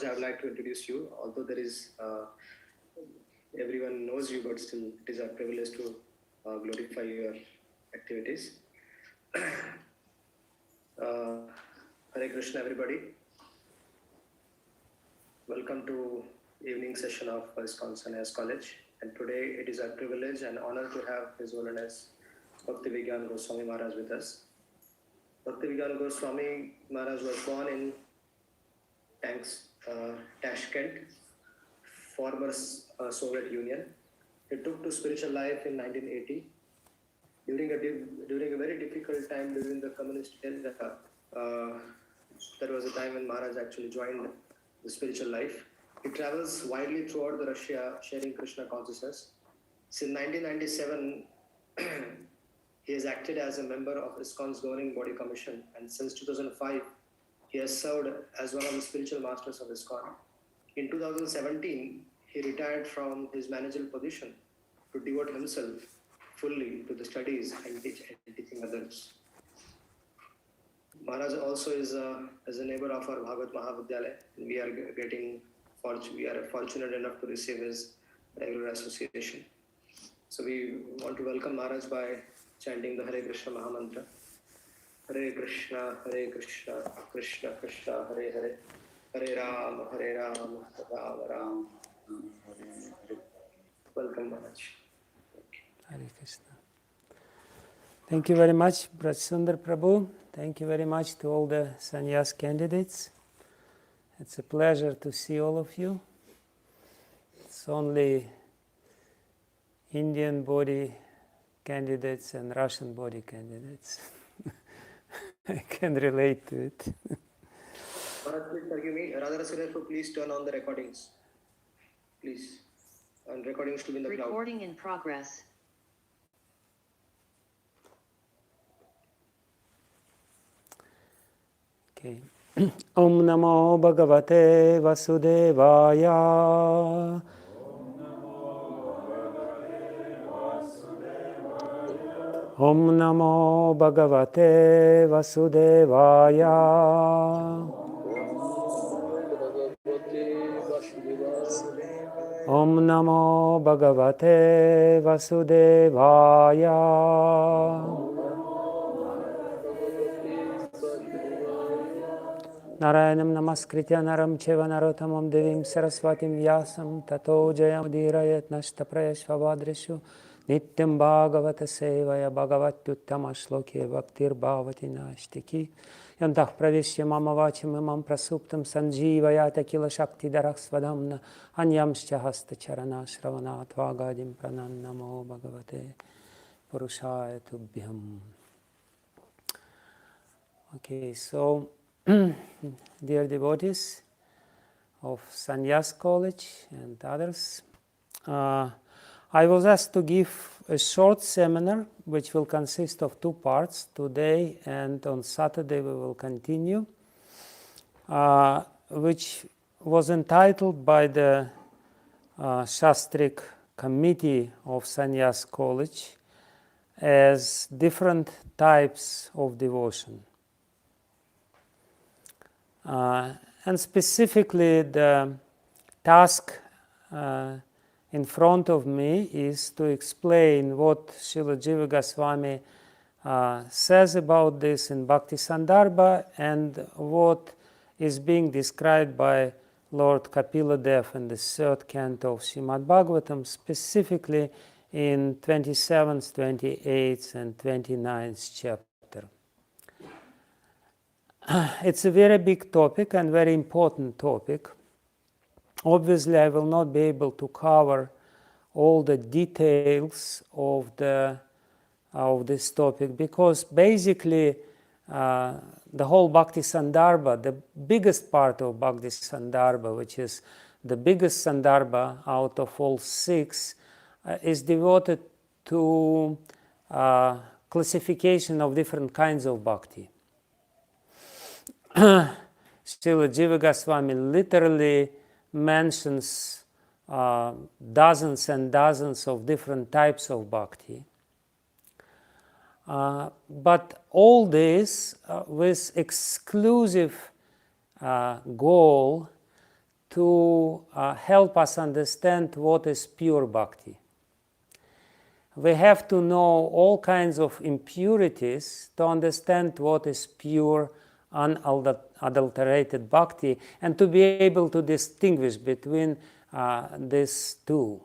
I would like to introduce you, although there is, everyone knows you, but still it is a privilege to glorify your activities. Hare Krishna, everybody. Welcome to evening session of ISKCON Sannyas College. And today it is a privilege and honor to have His Holiness Bhakti Vigьяна Goswami Maharaj with us. Bhakti Vigьяна Goswami Maharaj was born in Tashkent, former Soviet Union. He took to spiritual life in 1980. During a very difficult time during the communist era, there was a time when Maharaj actually joined the spiritual life. He travels widely throughout the Russia, sharing Krishna consciousness. Since 1997, he has acted as a member of ISKCON's governing body commission, and since 2005, he has served as one of the spiritual masters of ISKCON. In 2017, he retired from his managerial position to devote himself fully to the studies and teaching others. Maharaj also is a neighbor of our Bhagavad Mahavidyalaya. We are fortunate enough to receive his regular association. So we want to welcome Maharaj by chanting the Hare Krishna Mahamantra. Hare Krishna, Krishna Krishna, Hare Hare, Hare Ram, Ram Ram. Welcome, Maharaj. Hare Krishna. Thank you very much, Brajsundar Prabhu. Thank you very much to all the sannyas candidates. It's a pleasure to see all of you. It's only Indian body candidates and Russian body candidates. I can relate to it. Please forgive me. Radha, please turn on the recordings. Please. And recordings to be in the cloud. Recording in progress. Okay. Om Namo Bhagavate Vasudevaya. Om Namo Bhagavate Vasudevaya. Om Namo Bhagavate Vasudevaya. Narayanam Namaskritya Naram Cheva Narotamam Devim Saraswatim Vyasam Tato Jayam Dirayat Nashta Prayashvabhadrishu Nityam Bhagavata Sevaya Bhagavatyuttama Shlokya Bhaktir Bhavati Nashtiki Yantah Pravishya Mama Vachim Imam Prasuptam Sanjivayata Kila Shakti Daraksvadamna Anyamscha Hasta Charana Shravanat Vagadim Pranannamo Bhagavate Purushaya Tubhyam. Okay, so dear devotees of Sannyas College and others, I was asked to give a short seminar which will consist of 2 parts. Today and on Saturday we will continue, which was entitled by the Shastrik Committee of Sannyas College as different types of devotion. And specifically the task in front of me is to explain what Srila Jiva Goswami says about this in Bhakti Sandarbha and what is being described by Lord Kapila Dev in the 3rd canto of Srimad Bhagavatam, specifically in 27th, 28th and 29th chapter. It's a very big topic and very important topic. Obviously, I will not be able to cover all the details of this topic because basically the whole Bhakti Sandarbha, the biggest part of Bhakti Sandarbha, which is the biggest Sandarbha out of all 6, is devoted to classification of different kinds of bhakti. Srila Jiva Goswami literally mentions dozens and dozens of different types of bhakti. But all this with exclusive goal to help us understand what is pure bhakti. We have to know all kinds of impurities to understand what is pure, unadulterated bhakti, and to be able to distinguish between these two,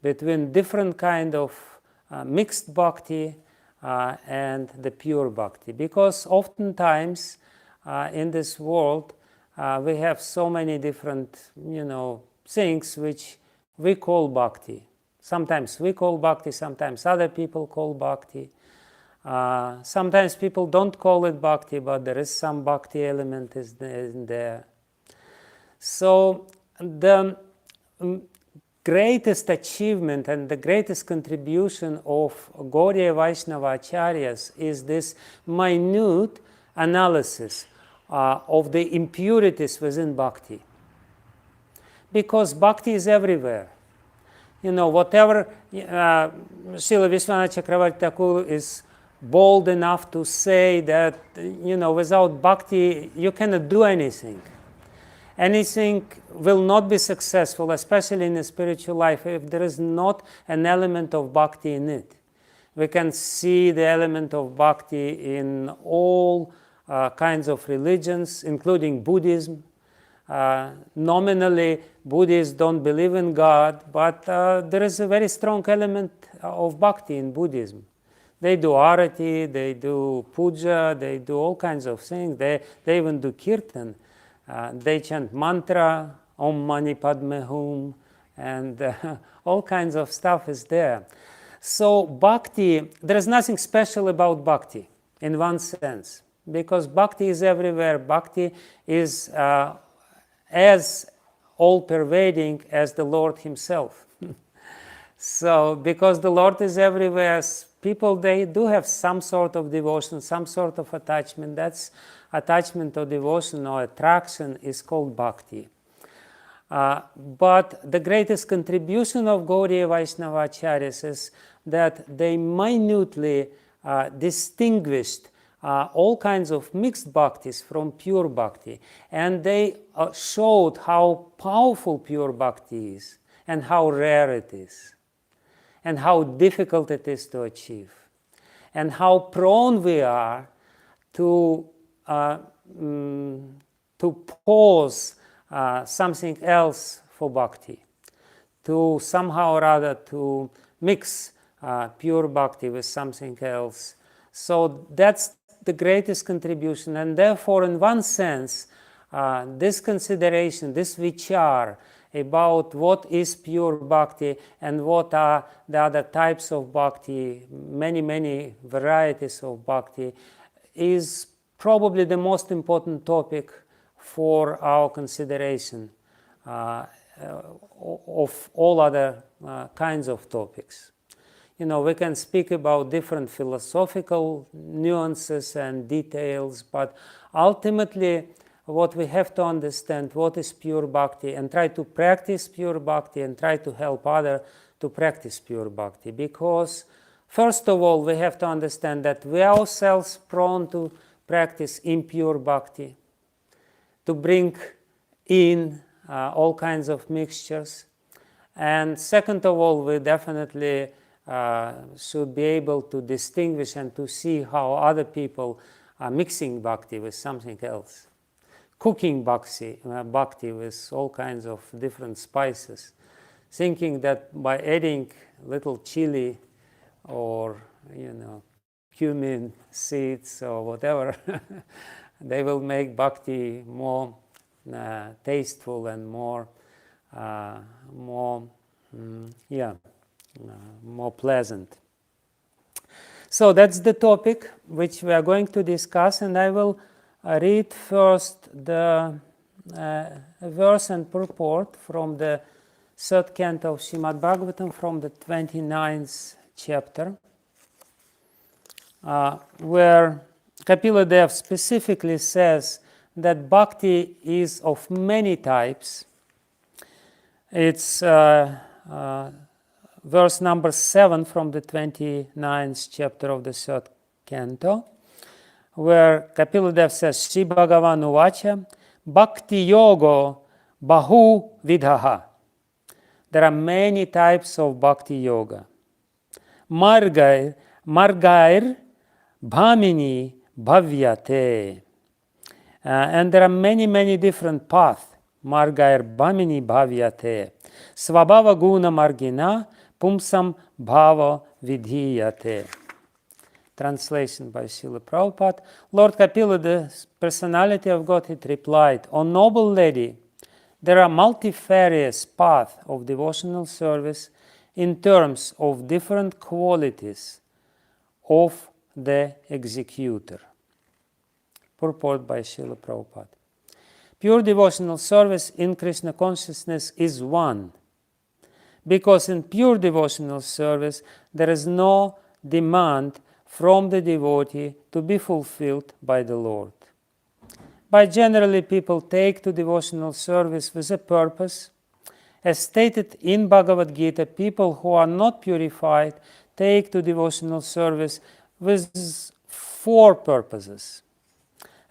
between different kind of mixed bhakti and the pure bhakti. Because oftentimes in this world we have so many different, things which we call bhakti. Sometimes we call bhakti, sometimes other people call bhakti. Sometimes people don't call it bhakti, but there is some bhakti element in there. So the greatest achievement and the greatest contribution of Gaudiya Vaishnava Acharyas is this minute analysis of the impurities within bhakti. Because bhakti is everywhere. Whatever Srila Vishwanath Chakravarti Thakur is bold enough to say that, without bhakti you cannot do anything. Anything will not be successful, especially in a spiritual life, if there is not an element of bhakti in it. We can see the element of bhakti in all kinds of religions, including Buddhism. Nominally, Buddhists don't believe in God, but there is a very strong element of bhakti in Buddhism. They do arati, they do puja, they do all kinds of things. They even do kirtan. They chant mantra, Om Mani Padme Hum, and all kinds of stuff is there. So bhakti, there is nothing special about bhakti in one sense, because bhakti is everywhere. Bhakti is as all-pervading as the Lord himself. So because the Lord is everywhere, people, they do have some sort of devotion, some sort of attachment. That's attachment or devotion or attraction is called bhakti. But the greatest contribution of Gaudiya Vaishnava Acharyas is that they minutely distinguished all kinds of mixed bhaktis from pure bhakti. And they showed how powerful pure bhakti is, and how rare it is, and how difficult it is to achieve, and how prone we are to pause something else for bhakti, to somehow or other to mix pure bhakti with something else. So that's the greatest contribution, and therefore in one sense this consideration, this vichar about what is pure bhakti and what are the other types of bhakti, many varieties of bhakti, is probably the most important topic for our consideration of all other kinds of topics. We can speak about different philosophical nuances and details, but ultimately what we have to understand, what is pure bhakti, and try to practice pure bhakti and try to help others to practice pure bhakti. Because first of all, we have to understand that we ourselves prone to practice impure bhakti, to bring in all kinds of mixtures. And second of all, we definitely should be able to distinguish and to see how other people are mixing bhakti with something else, cooking bhakti with all kinds of different spices, thinking that by adding little chili or cumin seeds or whatever they will make bhakti more tasteful and more pleasant. So that's the topic which we are going to discuss, and I will read first the verse and purport from the third canto of Srimad Bhagavatam, from the 29th chapter, where Kapila Dev specifically says that bhakti is of many types. It's verse number 7 from the 29th chapter of the third canto, where Kapila Dev says, Shri Bhagavan Uvacha, Bhakti Yogo Bahu vidhaha. There are many types of bhakti yoga. Margair bhamini bhavyate. And there are many different paths. Margair bhamini bhavyate. Svabhava guna margina pumsam bhava vidhiyate. Translation by Srila Prabhupada. Lord Kapila, the personality of Godhead, replied, O noble lady, there are multifarious paths of devotional service in terms of different qualities of the executor. Purport by Srila Prabhupada. Pure devotional service in Krishna consciousness is one, because in pure devotional service there is no demand from the devotee to be fulfilled by the Lord. But generally people take to devotional service with a purpose. As stated in Bhagavad Gita, people who are not purified take to devotional service with 4 purposes.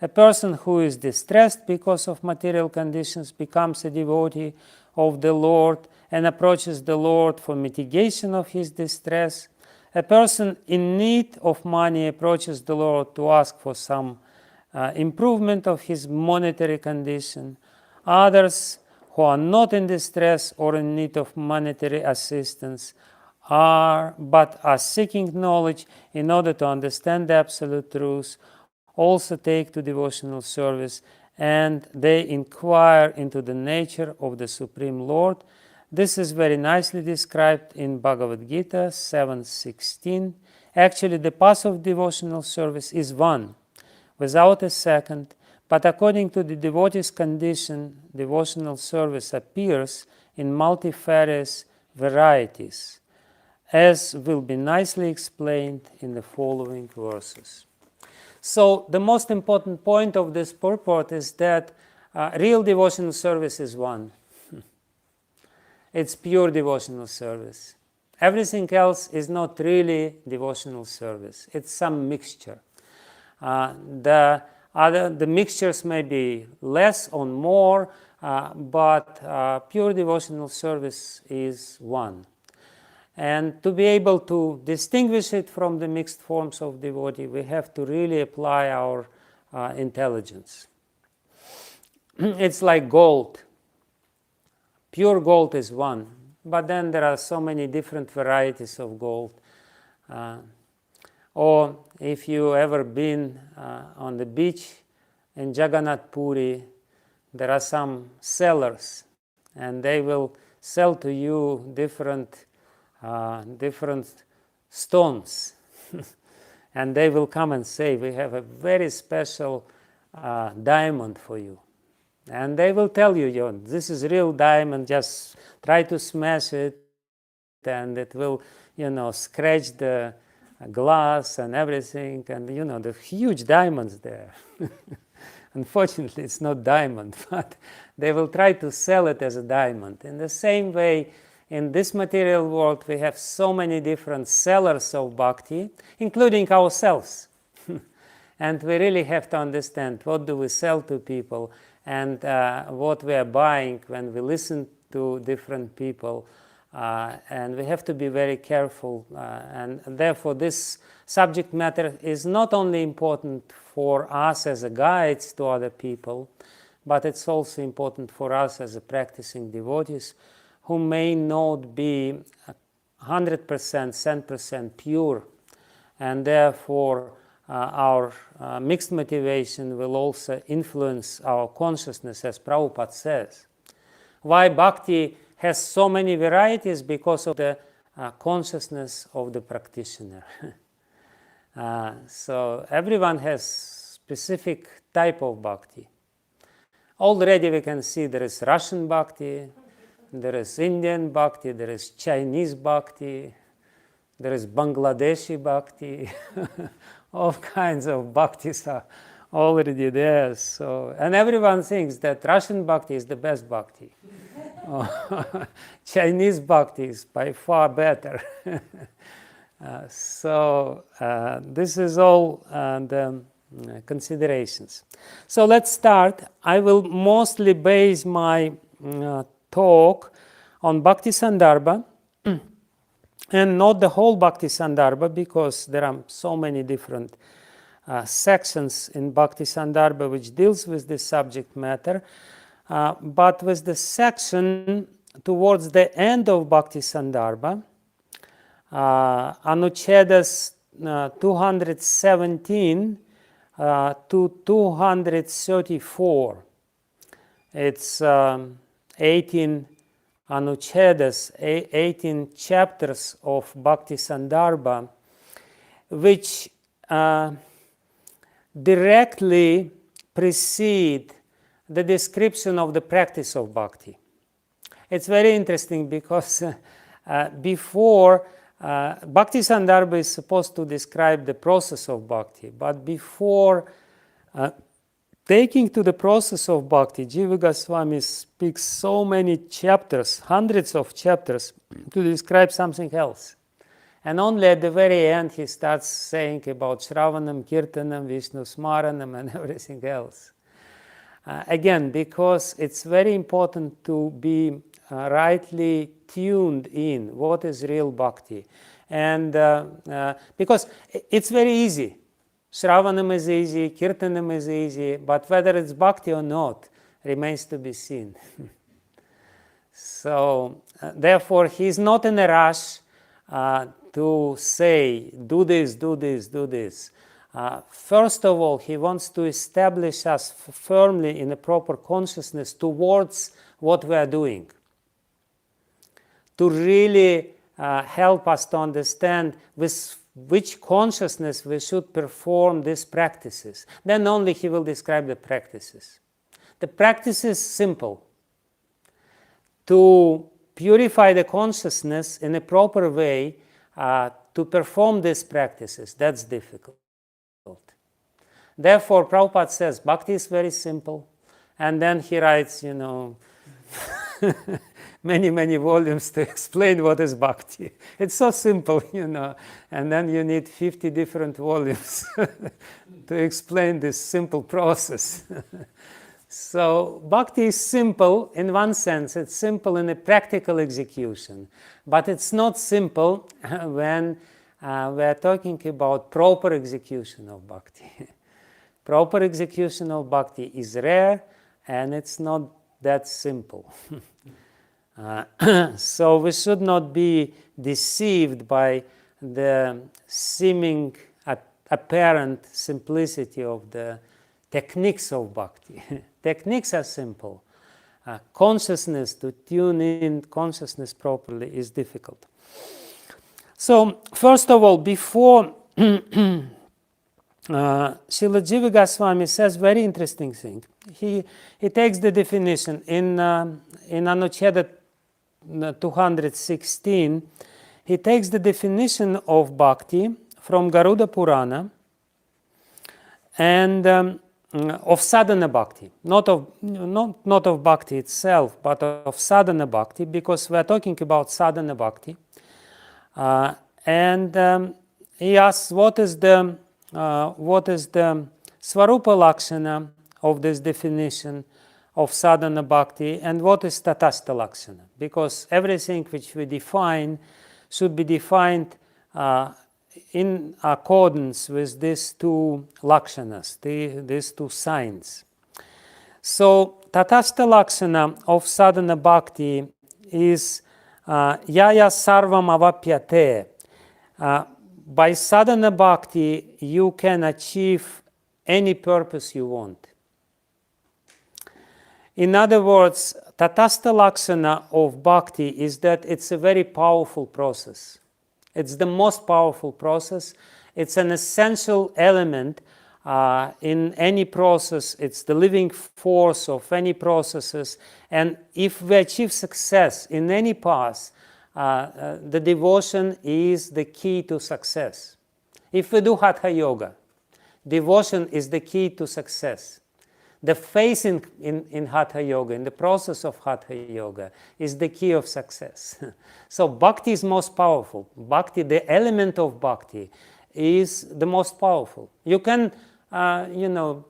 A person who is distressed because of material conditions becomes a devotee of the Lord and approaches the Lord for mitigation of his distress. A person in need of money approaches the Lord to ask for some improvement of his monetary condition. Others who are not in distress or in need of monetary assistance but are seeking knowledge in order to understand the absolute truth also take to devotional service, and they inquire into the nature of the Supreme Lord. This is very nicely described in Bhagavad Gita 7:16. Actually, the path of devotional service is one, without a second, but according to the devotee's condition, devotional service appears in multifarious varieties, as will be nicely explained in the following verses. So the most important point of this purport is that real devotional service is one. It's pure devotional service. Everything else is not really devotional service. It's some mixture. The mixtures may be less or more, but pure devotional service is one. And to be able to distinguish it from the mixed forms of devotee, we have to really apply our intelligence. It's like gold. Pure gold is one, but then there are so many different varieties of gold. Or if you ever been on the beach in Jagannath Puri, there are some sellers, and they will sell to you different stones. And they will come and say, we have a very special diamond for you. And they will tell you, this is real diamond, just try to smash it, and it will, scratch the glass and everything, and the huge diamonds there. Unfortunately, it's not diamond, but they will try to sell it as a diamond. In the same way, in this material world, we have so many different sellers of bhakti, including ourselves. And we really have to understand what do we sell to people and what we are buying when we listen to different people. And we have to be very careful. And therefore, this subject matter is not only important for us as a guides to other people, but it's also important for us as a practicing devotees who may not be 100%, 10% pure, and therefore our mixed motivation will also influence our consciousness, as Prabhupada says. Why bhakti has so many varieties? Because of the consciousness of the practitioner. So everyone has specific type of bhakti. Already we can see there is Russian bhakti, there is Indian bhakti, there is Chinese bhakti, there is Bangladeshi bhakti. All kinds of bhaktis are already there. So, and everyone thinks that Russian bhakti is the best bhakti. Chinese bhakti is by far better. So this is all the considerations. So let's start. I will mostly base my talk on Bhakti Sandarbha, and not the whole Bhakti Sandarbha, because there are so many different sections in Bhakti Sandarbha which deals with this subject matter, but with the section towards the end of Bhakti Sandarbha, Anuchedas 217 to 234. It's 18 Anuchedas, 18 chapters of Bhakti Sandarbha, which directly precede the description of the practice of bhakti. It's very interesting because before Bhakti Sandarbha is supposed to describe the process of bhakti, but before taking to the process of bhakti, Jiva Goswami speaks so many chapters, hundreds of chapters, to describe something else. And only at the very end he starts saying about Shravanam, Kirtanam, Vishnu Smaranam, and everything else. Again, because it's very important to be rightly tuned in what is real bhakti. And because it's very easy. Shravanam is easy, Kirtanam is easy, but whether it's bhakti or not remains to be seen. So, therefore, he's not in a rush to say, do this, do this, do this. First of all, he wants to establish us firmly in a proper consciousness towards what we are doing, to really help us to understand with which consciousness we should perform these practices. Then only he will describe the practices. The practice is simple. To purify the consciousness in a proper way, to perform these practices, that's difficult. Therefore, Prabhupada says, bhakti is very simple. And then he writes, many, many volumes to explain what is bhakti. It's so simple, and then you need 50 different volumes to explain this simple process. So, bhakti is simple in one sense. It's simple in a practical execution. But it's not simple when we're talking about proper execution of bhakti. Proper execution of bhakti is rare, and it's not that simple. So we should not be deceived by the seeming apparent simplicity of the techniques of bhakti. Techniques are simple. Consciousness, to tune in consciousness properly, is difficult. So, first of all, before Srila Jiva Goswami says very interesting thing. He takes the definition in Anucheda 216. He takes the definition of bhakti from Garuda Purana and of sadhana bhakti, not of bhakti itself, but of sadhana bhakti, because we are talking about sadhana bhakti. And he asks, what is the Swarupa Lakshana of this definition of sadhana bhakti, and what is Tatastha Lakshana? Because everything which we define should be defined in accordance with these two lakshanas, these two signs. So, Tatastha Lakshana of sadhana bhakti is Yaya Sarvam Avapyate. By sadhana bhakti, you can achieve any purpose you want. In other words, Tatastha Lakshana of bhakti is that it's a very powerful process. It's the most powerful process. It's an essential element in any process. It's the living force of any processes. And if we achieve success in any path, the devotion is the key to success. If we do Hatha Yoga, devotion is the key to success. The faith in Hatha Yoga, in the process of Hatha Yoga, is the key of success. So bhakti is most powerful. Bhakti, the element of bhakti, is the most powerful. You can,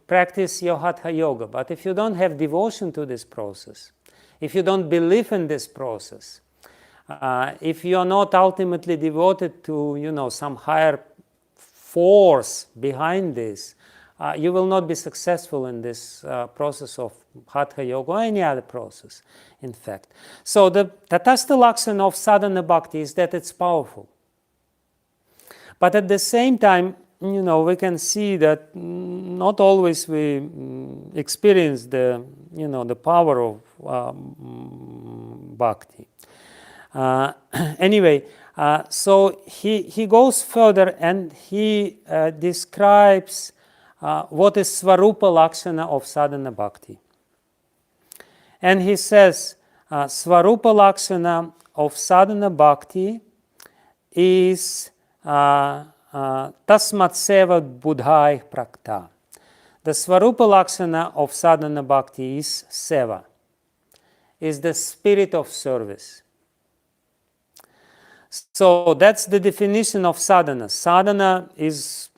practice your Hatha Yoga, but if you don't have devotion to this process, if you don't believe in this process, if you are not ultimately devoted to, some higher force behind this, you will not be successful in this process of Hatha Yoga or any other process, in fact. So the Tatastha Lakshana of sadhana bhakti is that it's powerful. But at the same time, we can see that not always we experience the power of bhakti. Anyway, so he goes further and he describes what is Svarupa Lakshana of sadhana bhakti. And he says, Svarupa Lakshana of sadhana bhakti is Tasmat Seva Buddhai Prakta. The Svarupa Lakshana of sadhana bhakti is Seva, is the spirit of service. So that's the definition of sadhana. Sadhana is,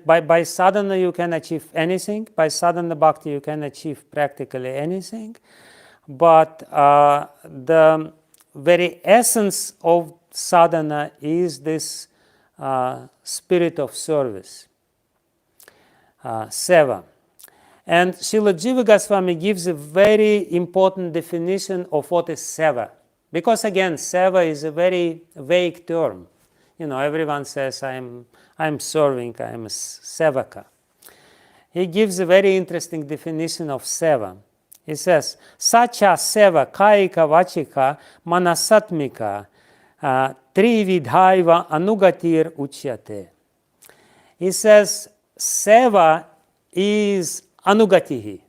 by sadhana you can achieve anything. By sadhana bhakti you can achieve practically anything. But the very essence of sadhana is this spirit of service, seva. And Srila Jiva Goswami gives a very important definition of what is seva. Because again, seva is a very vague term. Everyone says, I'm serving, I'm a sevaka. He gives a very interesting definition of seva. He says, Sacha seva kaika vachika manasatmika trividhaiva anugatir uchyate. He says, seva is anugatihi.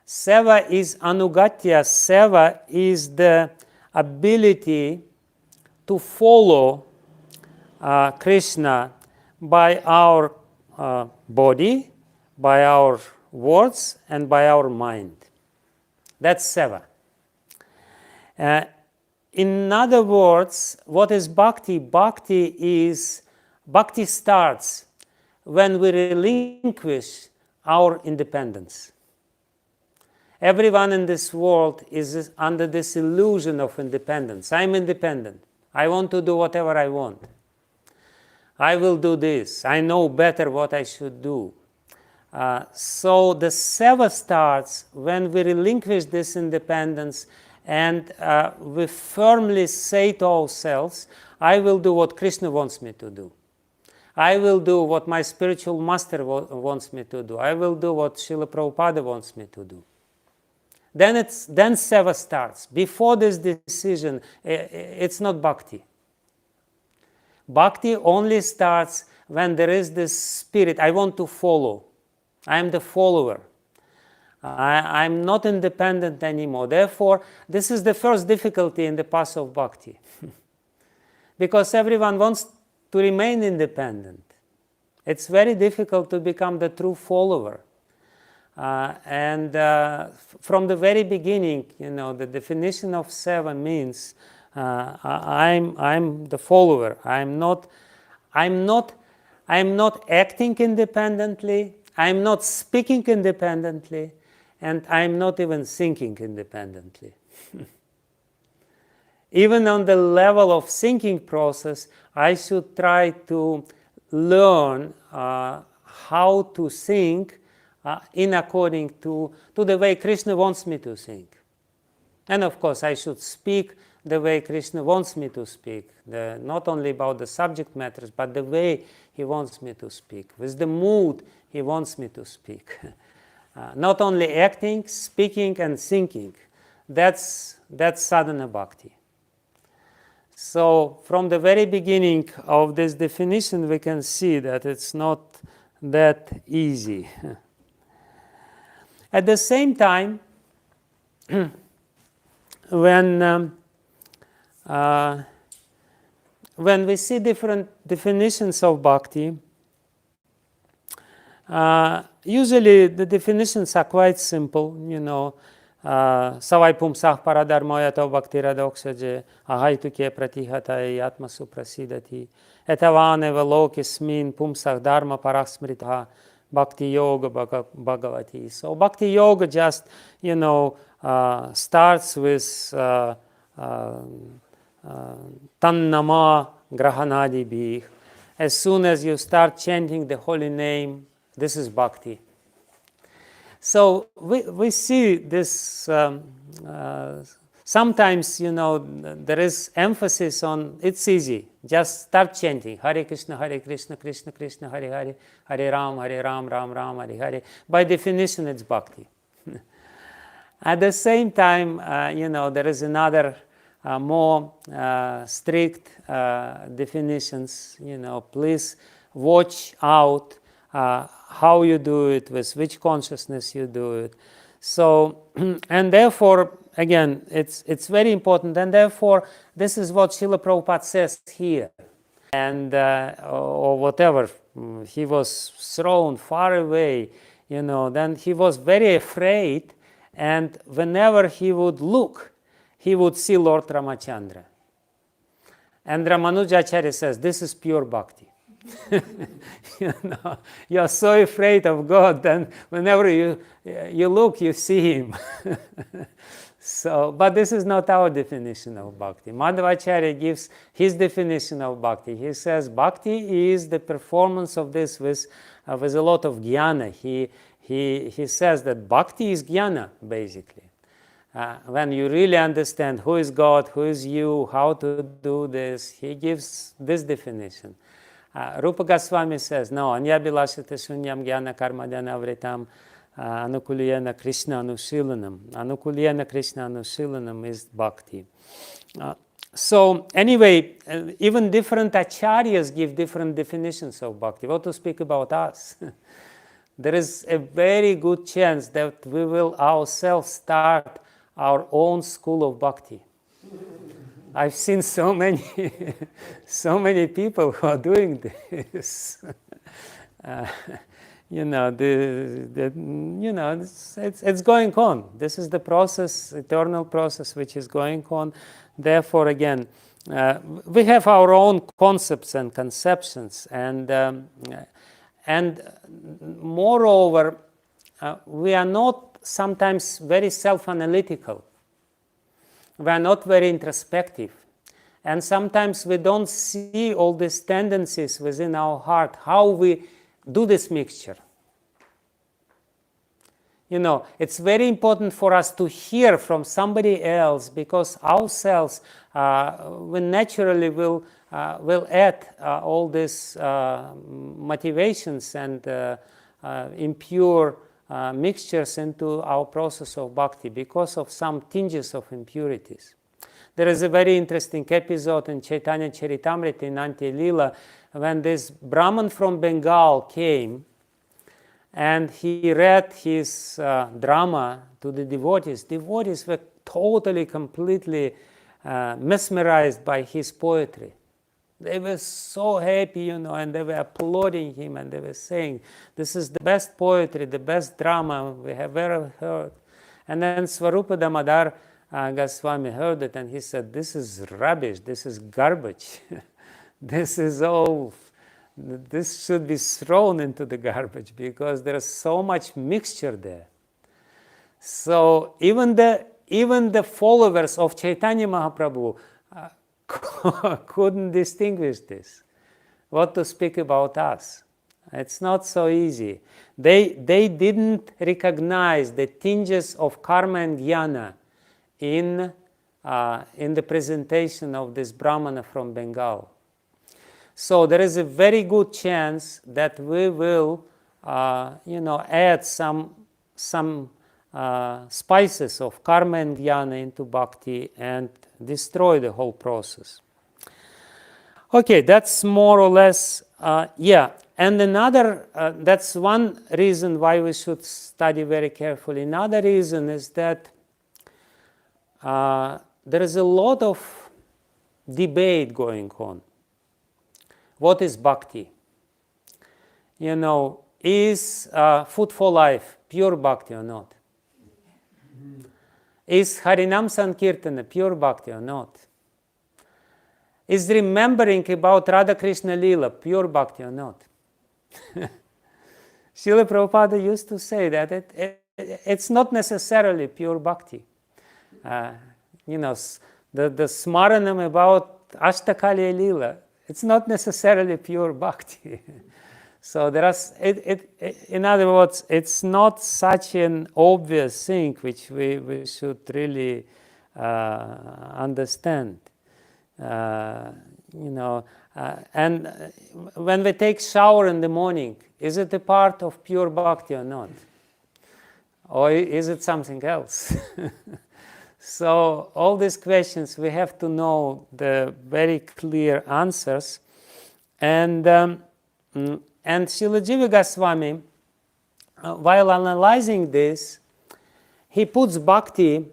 Seva is anugatya. Seva is the ability to follow Krishna by our body, by our words, and by our mind. That's seva. In other words, what is bhakti? Bhakti starts when we relinquish our independence. Everyone in this world is under this illusion of independence. I'm independent. I want to do whatever I want. I will do this. I know better what I should do. So the seva starts when we relinquish this independence and we firmly say to ourselves, I will do what Krishna wants me to do. I will do what my spiritual master wants me to do. I will do what Srila Prabhupada wants me to do. Then seva starts. Before this decision, it's not bhakti. Bhakti only starts when there is this spirit, I want to follow. I am the follower. I'm not independent anymore. Therefore, this is the first difficulty in the path of bhakti. Because everyone wants to remain independent. It's very difficult to become the true follower. And from the very beginning, the definition of seva means I'm the follower. I'm not acting independently. I'm not speaking independently, and I'm not even thinking independently. Even on the level of thinking process, I should try to learn how to think in according to the way Krishna wants me to think. And of course, I should speak the way Krishna wants me to speak, not only about the subject matters, but the way he wants me to speak, with the mood he wants me to speak. Not only acting, speaking, and thinking. That's sadhana bhakti. So from the very beginning of this definition, we can see that it's not that easy. At the same time, when we see different definitions of bhakti, usually the definitions are quite simple, Savai pumsah paradharmoyato bhaktiradoksaje ahaituke pratihataye yatma suprasidati etavaneva lokismin pumsah dharma parasmrita bhakti yoga bhagavati. So bhakti yoga just, starts with Tannama Grahanadibhi. As soon as you start chanting the holy name, this is bhakti. So we see this, sometimes, there is emphasis on, it's easy, just start chanting, Hare Krishna, Krishna Krishna, Hare Hare, Hare Ram, Ram Ram, Hare Hare. By definition, it's bhakti. At the same time, there is another more strict definitions. Please watch out how you do it, with which consciousness you do it. So, and therefore, again, it's very important, and therefore, this is what Srila Prabhupada says here. And, or whatever, he was thrown far away, then he was very afraid, and whenever he would look, he would see Lord Ramachandra. And Ramanujacharya says, this is pure bhakti. You're so afraid of God, then whenever you look, you see him. So, but this is not our definition of bhakti. Madhvacharya gives his definition of bhakti. He says bhakti is the performance of this with a lot of jnana. He says that bhakti is jnana, basically. When you really understand who is God, who is you, how to do this, he gives this definition. Rupa Goswami says, no, anyabhilashita shunyam jnana karmadhyana vritam anukuliyana Krishna anushilanam. Anukuliyana Krishna anushilanam is bhakti. So anyway, even different acharyas give different definitions of bhakti. What to speak about us? There is a very good chance that we will ourselves start our own school of bhakti. I've seen so many people who are doing this. It's going on. This is the process, eternal process, which is going on. Therefore, again, we have our own concepts and conceptions, and moreover, we are not sometimes very self-analytical. We are not very introspective. And sometimes we don't see all these tendencies within our heart, how we do this mixture. It's very important for us to hear from somebody else, because ourselves, we naturally will add all these motivations and impure mixtures into our process of bhakti because of some tinges of impurities. There is a very interesting episode in Chaitanya Charitamrita in Antya Lila when this Brahman from Bengal came and he read his drama to the devotees. Devotees were totally, completely mesmerized by his poetry. They were so happy, and they were applauding him, and they were saying, this is the best poetry, the best drama we have ever heard. And then Swarupa Damodar Goswami heard it, and he said, this is rubbish, this is garbage. This should be thrown into the garbage, because there is so much mixture there. So even the followers of Chaitanya Mahaprabhu couldn't distinguish this. What to speak about us? It's not so easy. They didn't recognize the tinges of karma and jnana in the presentation of this Brahmana from Bengal. So there is a very good chance that we will, add some spices of karma and jnana into bhakti and destroy the whole process. Okay, that's more or less, And another, that's one reason why we should study very carefully. Another reason is that there is a lot of debate going on. What is bhakti? Is food for life pure bhakti or not? Is Harinam Sankirtana pure bhakti or not? Is remembering about Radha Krishna Lila pure bhakti or not? Srila Prabhupada used to say that it's not necessarily pure bhakti. the smaranam about Ashtakali Lila, it's not necessarily pure bhakti. So there are, in other words, it's not such an obvious thing which we should really understand. And when we take shower in the morning, is it a part of pure bhakti or not? Or is it something else? So all these questions, we have to know the very clear answers. And Srila Jiva Goswami, while analyzing this, he puts bhakti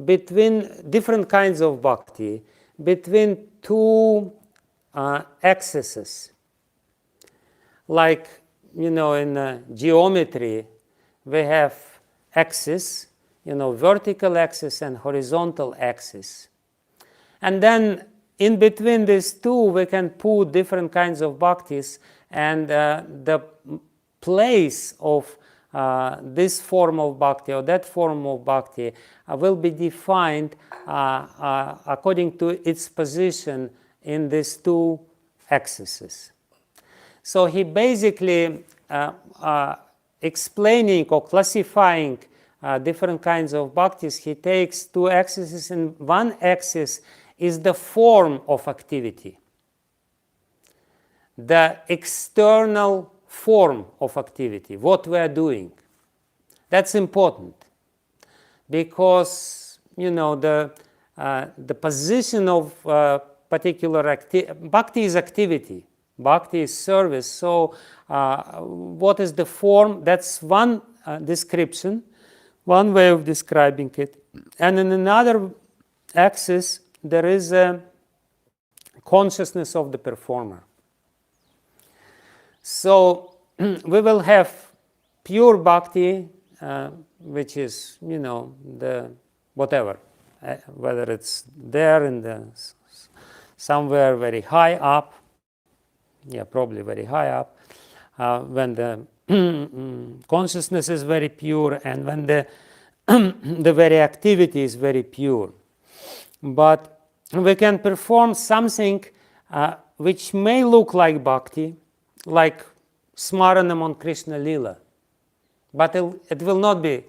between different kinds of bhakti, between two axes. Like, in geometry, we have axis, vertical axis and horizontal axis. And then in between these two, we can put different kinds of bhaktis, and the place of this form of bhakti or that form of bhakti will be defined according to its position in these two axes. So he basically explaining or classifying different kinds of bhaktis, he takes two axes, and one axis is the form of activity, the external form of activity, what we are doing. That's important, because the position of particular bhakti is activity, bhakti is service. So what is the form? That's one description, one way of describing it. And in another axis, there is a consciousness of the performer. So we will have pure bhakti, which is, the whatever, whether it's there in the somewhere very high up, probably very high up, when the consciousness is very pure, and when the the very activity is very pure. But we can perform something which may look like bhakti, like smaranam on Krishna Lila, but it will not be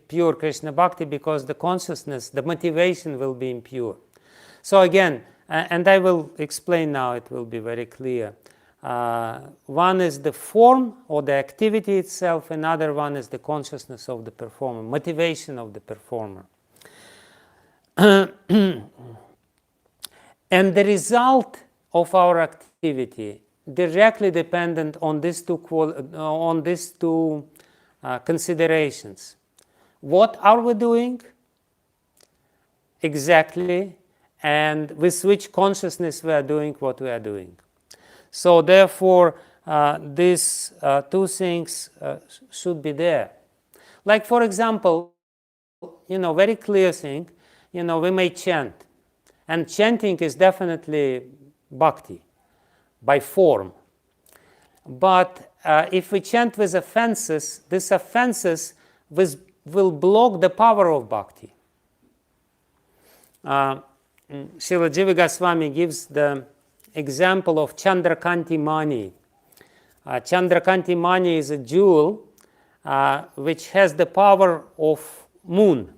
pure Krishna bhakti, because the consciousness, the motivation will be impure. So again, and I will explain now, it will be very clear. One is the form or the activity itself, another one is the consciousness of the performer, motivation of the performer. And the result of our activity directly dependent on these two considerations. What are we doing exactly, and with which consciousness we are doing what we are doing. So therefore, these two things should be there. Like, for example, very clear thing, we may chant, and chanting is definitely bhakti by form. But if we chant with offenses, these offenses will block the power of bhakti. Srila Jiva Goswami gives the example of Chandrakanti Mani. Chandrakanti Mani is a jewel which has the power of moon.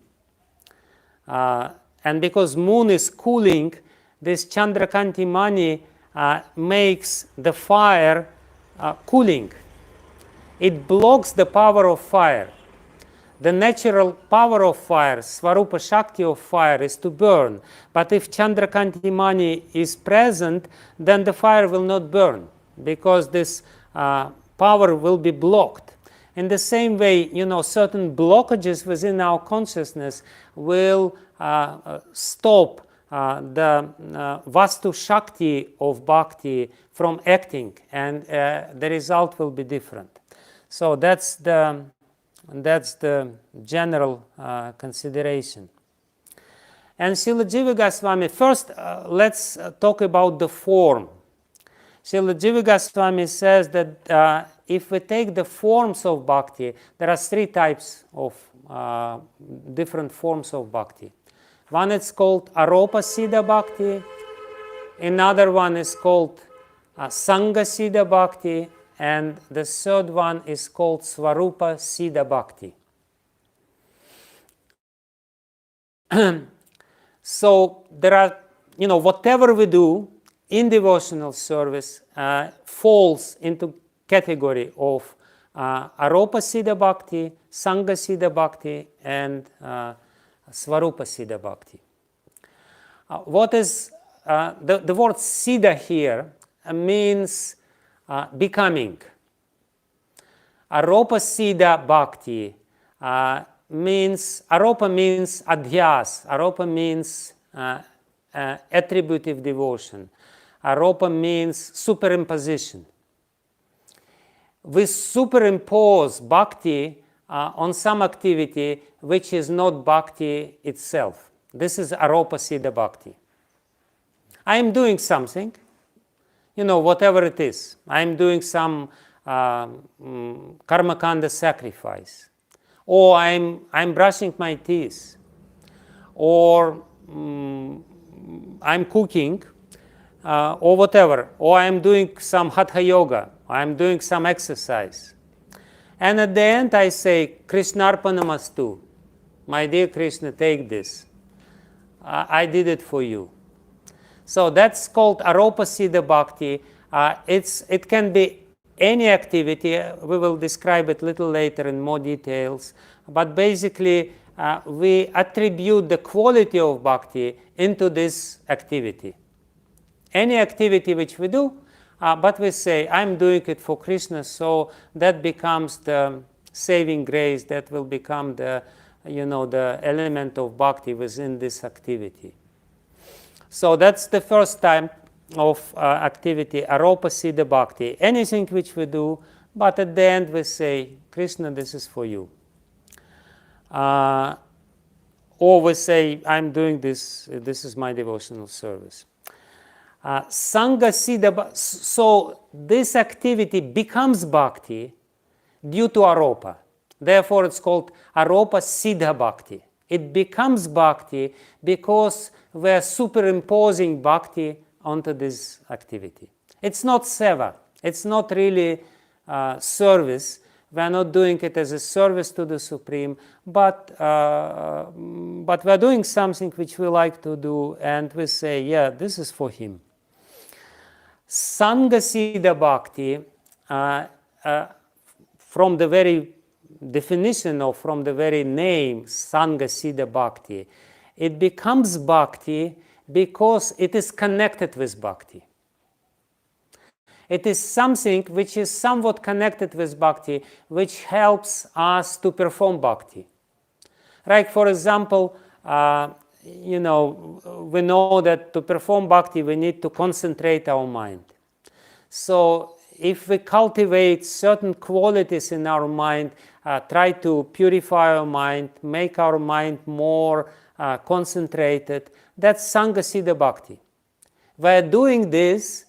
And because moon is cooling, this Chandrakanti Mani makes the fire cooling. It blocks the power of fire. The natural power of fire, Svarupa Shakti of fire, is to burn. But if Chandrakanti Mani is present, then the fire will not burn, because this power will be blocked. In the same way, certain blockages within our consciousness will stop the Vastu Shakti of Bhakti from acting, and the result will be different. So that's the general consideration. And Srila Jiva Goswami, first let's talk about the form. Srila Jiva Goswami says that if we take the forms of bhakti, there are three types of different forms of bhakti. One is called Aropa Siddha Bhakti, another one is called Sangha Siddha Bhakti, and the third one is called Svarupa Siddha Bhakti. So there are, whatever we do in devotional service falls into category of Aropa Siddha Bhakti, Sangha Siddha Bhakti, and Svarupa Siddha Bhakti. What is the word Siddha here means becoming. Aropa Siddha Bhakti Aropa means adhyas. Aropa means attributive devotion. Aropa means superimposition. We superimpose bhakti on some activity which is not bhakti itself. This is Aropa Siddha Bhakti. I am doing something, whatever it is. I am doing some karmakanda sacrifice, or I'm brushing my teeth, or I'm cooking, or whatever, or I'm doing some hatha yoga, I'm doing some exercise. And at the end I say, Krishnarpanamastu. My dear Krishna, take this. I did it for you. So that's called Aropa Siddha Bhakti. It can be any activity. We will describe it a little later in more details. But basically, we attribute the quality of bhakti into this activity. Any activity which we do, but we say, I'm doing it for Krishna, so that becomes the saving grace, that will become the element of bhakti within this activity. So that's the first type of activity, Aropa Siddha Bhakti. Anything which we do, but at the end we say, Krishna, this is for you. Or we say, I'm doing this, this is my devotional service. Sangha Siddha, so this activity becomes bhakti due to Aropa. Therefore it's called Aropa Siddha Bhakti. It becomes bhakti because we're superimposing bhakti onto this activity. It's not seva. It's not really service. We're not doing it as a service to the Supreme, but we're doing something which we like to do, and we say, yeah, this is for him. Sangha Siddha Bhakti, from the very definition or from the very name, Sangha Siddha Bhakti, it becomes bhakti because it is connected with bhakti. It is something which is somewhat connected with bhakti, which helps us to perform bhakti. Right? For example, we know that to perform bhakti, we need to concentrate our mind. So if we cultivate certain qualities in our mind, try to purify our mind, make our mind more concentrated, that's Sangha Siddha Bhakti. We're doing this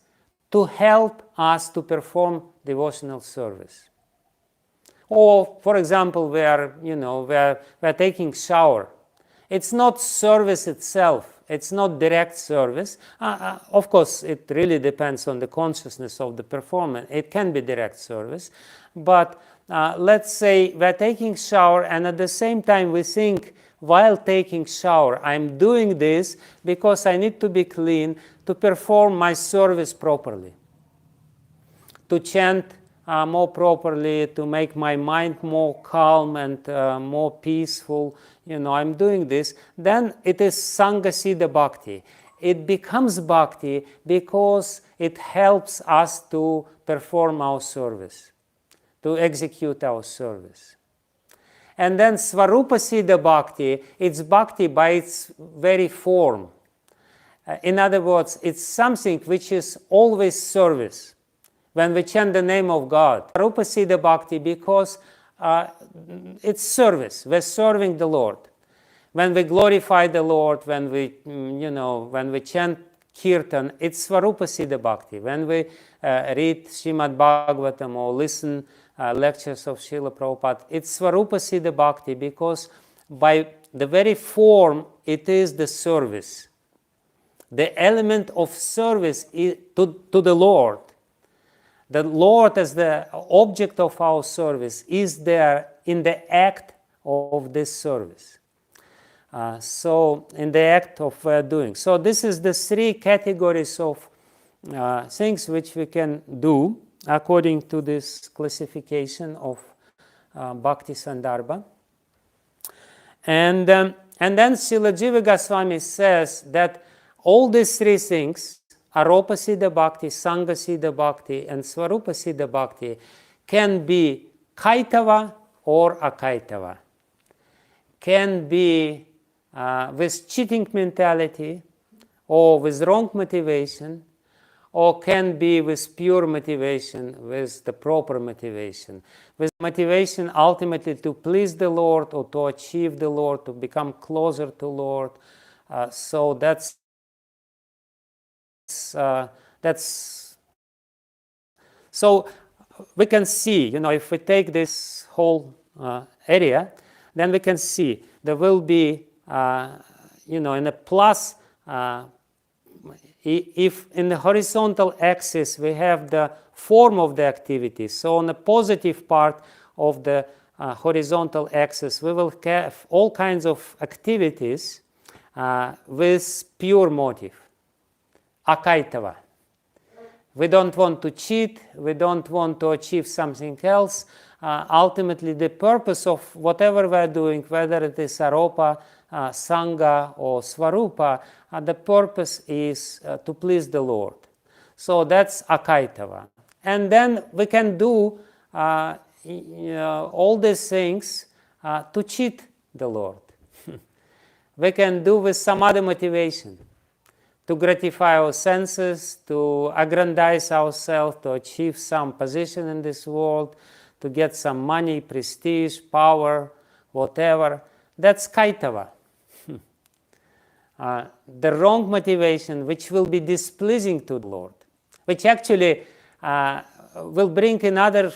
to help us to perform devotional service. Or, for example, we're taking shower. It's not service itself. It's not direct service. Of course, it really depends on the consciousness of the performer. It can be direct service. But let's say we're taking shower, and at the same time we think, while taking shower, I'm doing this because I need to be clean to perform my service properly, to chant more properly, to make my mind more calm and more peaceful. I'm doing this. Then it is Sangha Siddha Bhakti. It becomes bhakti because it helps us to perform our service, to execute our service. And then Svarupa Siddha Bhakti, it's bhakti by its very form. In other words, it's something which is always service. When we chant the name of God, Svarupa Siddha Bhakti, because it's service. We're serving the Lord. When we glorify the Lord, when we chant kirtan, it's Svarupa Siddha Bhakti. When we read Srimad Bhagavatam or listen lectures of Srila Prabhupada, it's Svarupa Siddha Bhakti because by the very form it is the service. The element of service to the Lord. The Lord as the object of our service is there in the act of this service. So in the act of doing. So this is the three categories of things which we can do according to this classification of Bhakti Sandarbha. And then Srila Jiva Goswami says that all these three things, Aropa Siddha Bhakti, Sangha Siddha Bhakti, and Svarupa Siddha Bhakti, can be Kaitava or Akaitava. Can be with cheating mentality, or with wrong motivation, or can be with pure motivation, with the proper motivation. With motivation ultimately to please the Lord or to achieve the Lord, to become closer to Lord. So that's so we can see, if we take this whole area, then we can see there will be, in a plus, if in the horizontal axis we have the form of the activity, so on the positive part of the horizontal axis we will have all kinds of activities with pure motive, akaitava. We don't want to cheat, we don't want to achieve something else. Ultimately the purpose of whatever we're doing, whether it is aropa, sangha or svarupa, the purpose is to please the Lord. So that's akaitava. And then we can do all these things to cheat the Lord. We can do with some other motivation, to gratify our senses, to aggrandize ourselves, to achieve some position in this world, to get some money, prestige, power, whatever. That's kaitava. The wrong motivation, which will be displeasing to the Lord, which actually will bring another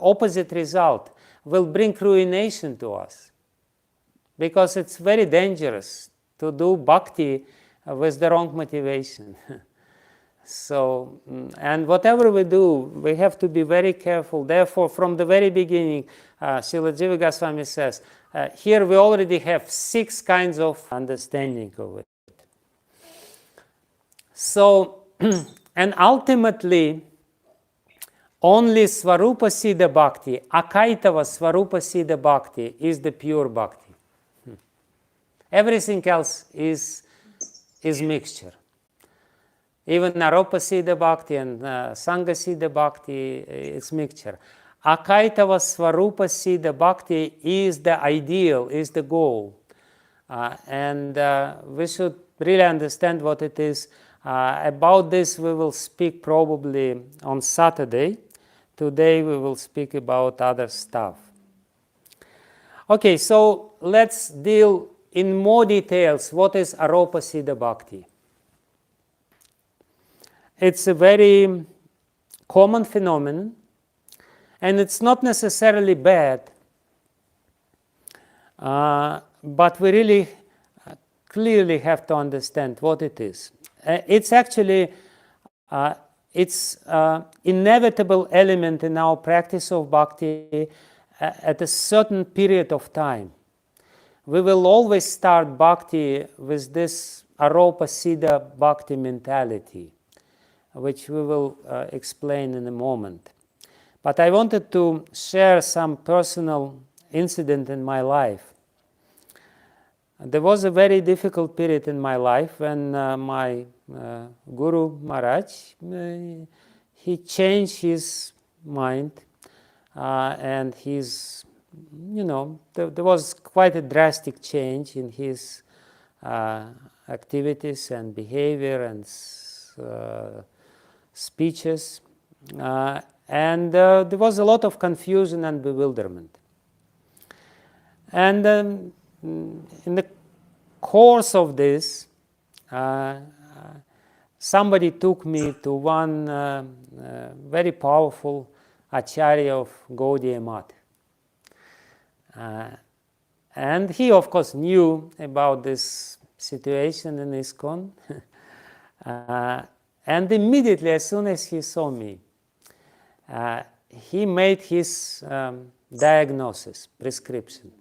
opposite result, will bring ruination to us. Because it's very dangerous to do bhakti with the wrong motivation. So, and whatever we do, we have to be very careful. Therefore, from the very beginning, Srila Jiva Goswami says, here we already have 6 kinds of understanding of it. So, and ultimately, only Svarupa Siddha Bhakti, Akaitava Svarupa Siddha Bhakti is the pure Bhakti. Everything else is mixture. Even Aropa Siddha Bhakti and Sangha Siddha Bhakti is mixture. Akaitava Svarupa Siddha Bhakti is the ideal, is the goal. And we should really understand what it is. About this we will speak probably on Saturday. Today we will speak about other stuff. Okay, so let's deal in more details what is Aropa Siddha Bhakti. It's a very common phenomenon, and it's not necessarily bad, but we really clearly have to understand what it is. It's actually it's inevitable element in our practice of bhakti at a certain period of time. We will always start bhakti with this Aropa Siddha Bhakti mentality, which we will explain in a moment. But I wanted to share some personal incident in my life. There was a very difficult period in my life when my Guru Maharaj, he changed his mind and his, there was quite a drastic change in his activities and behavior and speeches, and there was a lot of confusion and bewilderment. And in the course of this, somebody took me to one very powerful Acharya of Gaudiya Math. And he, of course, knew about this situation in ISKCON. And immediately, as soon as he saw me, he made his diagnosis, prescription.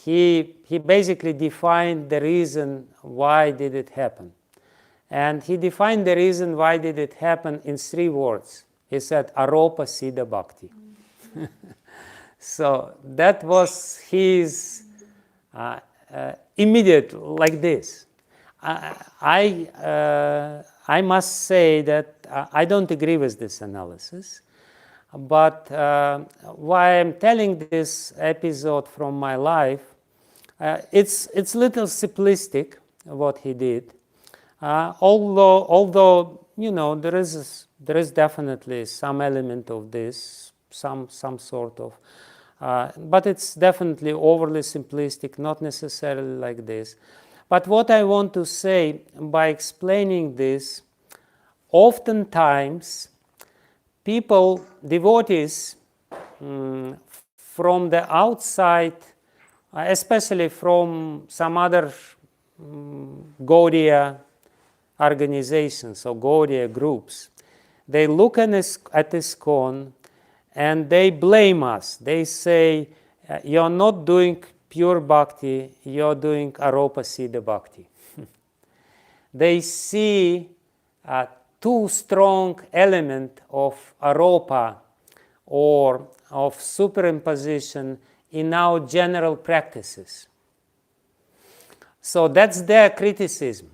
He basically defined the reason why did it happen. And he defined the reason why did it happen in 3 words. He said, Aropa Siddha Bhakti. So that was his immediate, like this. I must say that I don't agree with this analysis. But why I'm telling this episode from my life, it's little simplistic what he did. Although you know there is definitely some element of this, some sort of, but it's definitely overly simplistic, not necessarily like this. But what I want to say by explaining this, oftentimes people, devotees from the outside, especially from some other Gaudiya organizations or Gaudiya groups, they look at ISKCON and they blame us. They say, you're not doing pure bhakti, you're doing Aropa Siddha Bhakti. They see too strong element of Aropa or of superimposition in our general practices. So that's their criticism.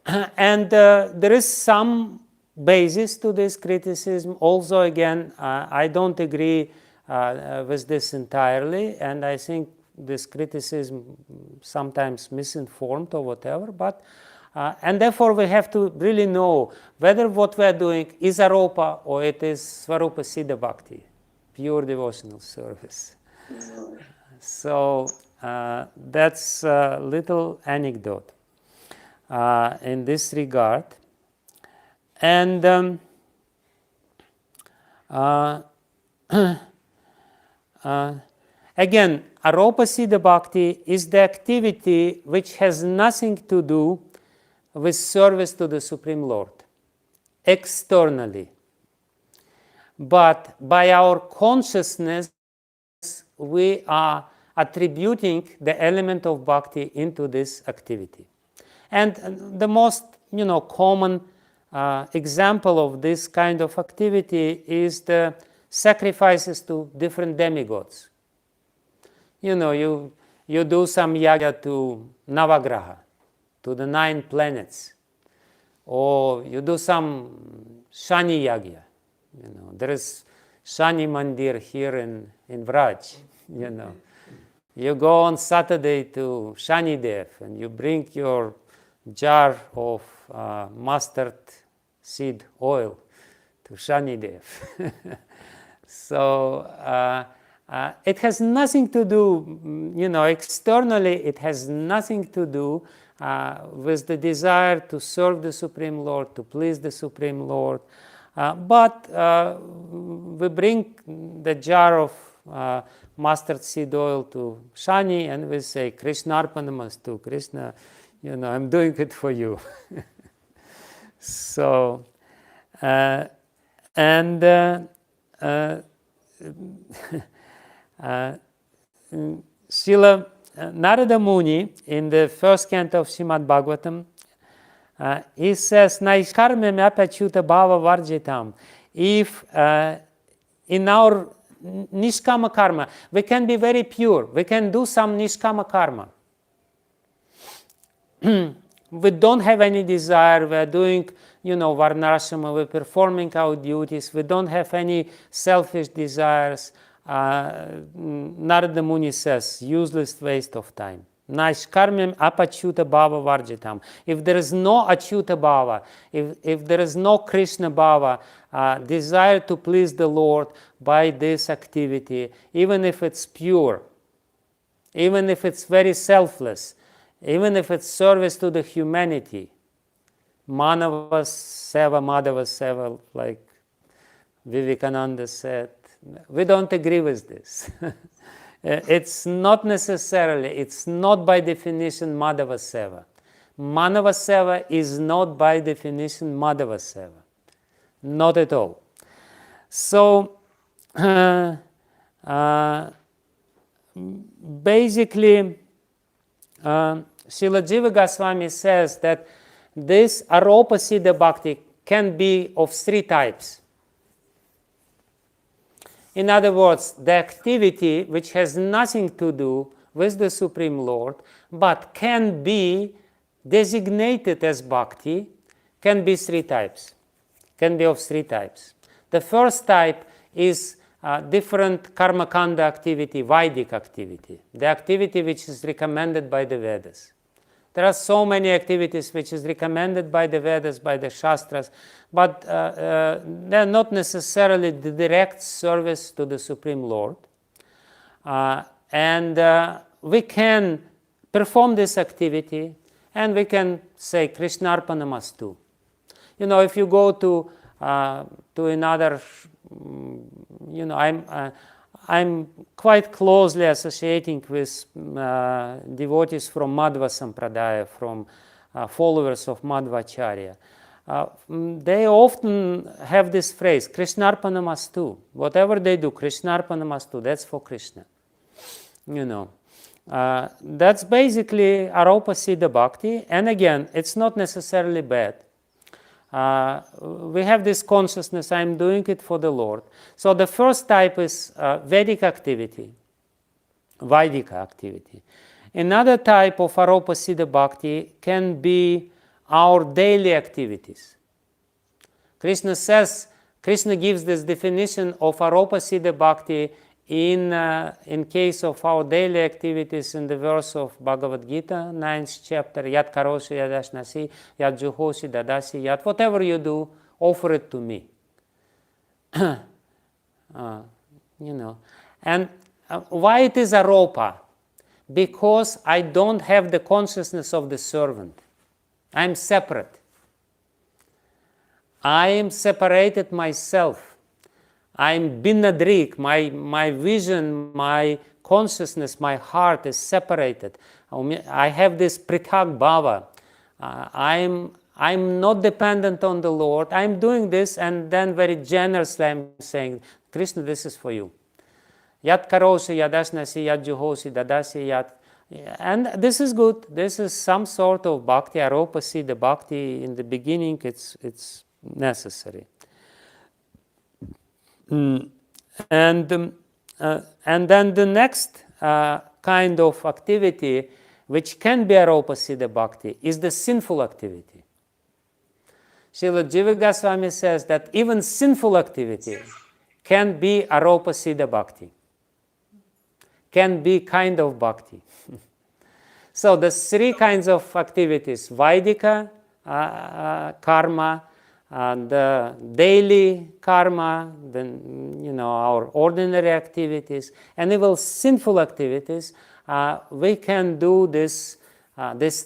And there is some basis to this criticism. Also, again, I don't agree with this entirely, and I think this criticism sometimes misinformed or whatever, but and therefore we have to really know whether what we are doing is Aropa or it is Swarupa Siddha Bhakti, pure devotional service. So that's a little anecdote in this regard. And again, Aropa Siddha Bhakti is the activity which has nothing to do with service to the Supreme Lord externally. But by our consciousness, we are attributing the element of bhakti into this activity. And the most common example of this kind of activity is the sacrifices to different demigods. You do some yaga to Navagraha, to the 9 planets, or you do some Shani Yagya. There is Shani Mandir here in Vraj. You go on Saturday to Shani Dev and you bring your jar of mustard seed oil to Shani Dev. So it has nothing to do, externally it has nothing to do with the desire to serve the Supreme Lord, to please the Supreme Lord. But we bring the jar of mustard seed oil to Shani and we say, Krishna Arpanamastu, Krishna, I'm doing it for you. So, Srila Narada Muni, in the first canto of Srimad Bhagavatam, he says, Naishkarmya apachyuta bhava varjitam. If in our nishkama karma, we can be very pure, we can do some nishkama karma. We don't have any desire, we are doing, varnashrama, we're performing our duties, we don't have any selfish desires. Narada Muni says, useless waste of time. Naishkarmyam apachyuta bhava varjitam. If there is no achyuta bhava, if there is no Krishna bhava, desire to please the Lord by this activity, even if it's pure, even if it's very selfless, even if it's service to the humanity, Manava Seva, Madhava Seva, like Vivekananda said, we don't agree with this. It's not necessarily, it's not by definition Madhava Seva. Manava Seva is not by definition Madhava Seva. Not at all. So, basically, Srila Jiva Goswami says that this Aropa Siddha Bhakti can be of three types. In other words, the activity which has nothing to do with the Supreme Lord, but can be designated as Bhakti, can be three types. Can be of three types. The first type is different karma kanda activity, Vedic activity, the activity which is recommended by the Vedas. There are so many activities which is recommended by the Vedas, by the Shastras, but they are not necessarily the direct service to the Supreme Lord. And we can perform this activity and we can say Krishnarpanamastu. You know, if you go to another, you know, I'm quite closely associating with devotees from Madhva Sampradaya, from followers of Madhvacharya. They often have this phrase, Krishnarpanamastu. Whatever they do, Krishnarpanamastu, that's for Krishna. You know, that's basically Aropa Siddha Bhakti. And again, it's not necessarily bad. We have this consciousness, I'm doing it for the Lord. So the first type is Vedic activity, Vaidika activity. Another type of Aropa Siddha Bhakti can be our daily activities. Krishna gives this definition of Aropa Siddha Bhakti in case of our daily activities in the verse of Bhagavad Gita, 9th chapter, Yat karoshi yadashnasi, Yat juhoshi dadasi, Yat, whatever you do, offer it to me. You know, and why it is Aropa? Because I don't have the consciousness of the servant. I'm separate. I am separated myself. I'm binadrik, my vision, my consciousness, my heart is separated. I have this prithak bhava. I'm not dependent on the Lord. I'm doing this, and then very generously I'm saying, Krishna, this is for you. Yat karoshi yadashnasi, yat juhoshi dadasi, yat. And this is good. This is some sort of bhakti, Aropa Siddha Bhakti. In the beginning, it's necessary. And then the next kind of activity, which can be Aropa Siddha Bhakti, is the sinful activity. Srila Jiva Goswami says that even sinful activity can be Aropa Siddha Bhakti, can be kind of Bhakti. So the three kinds of activities, Vaidika karma, the daily karma, then our ordinary activities, and even sinful activities, we can do this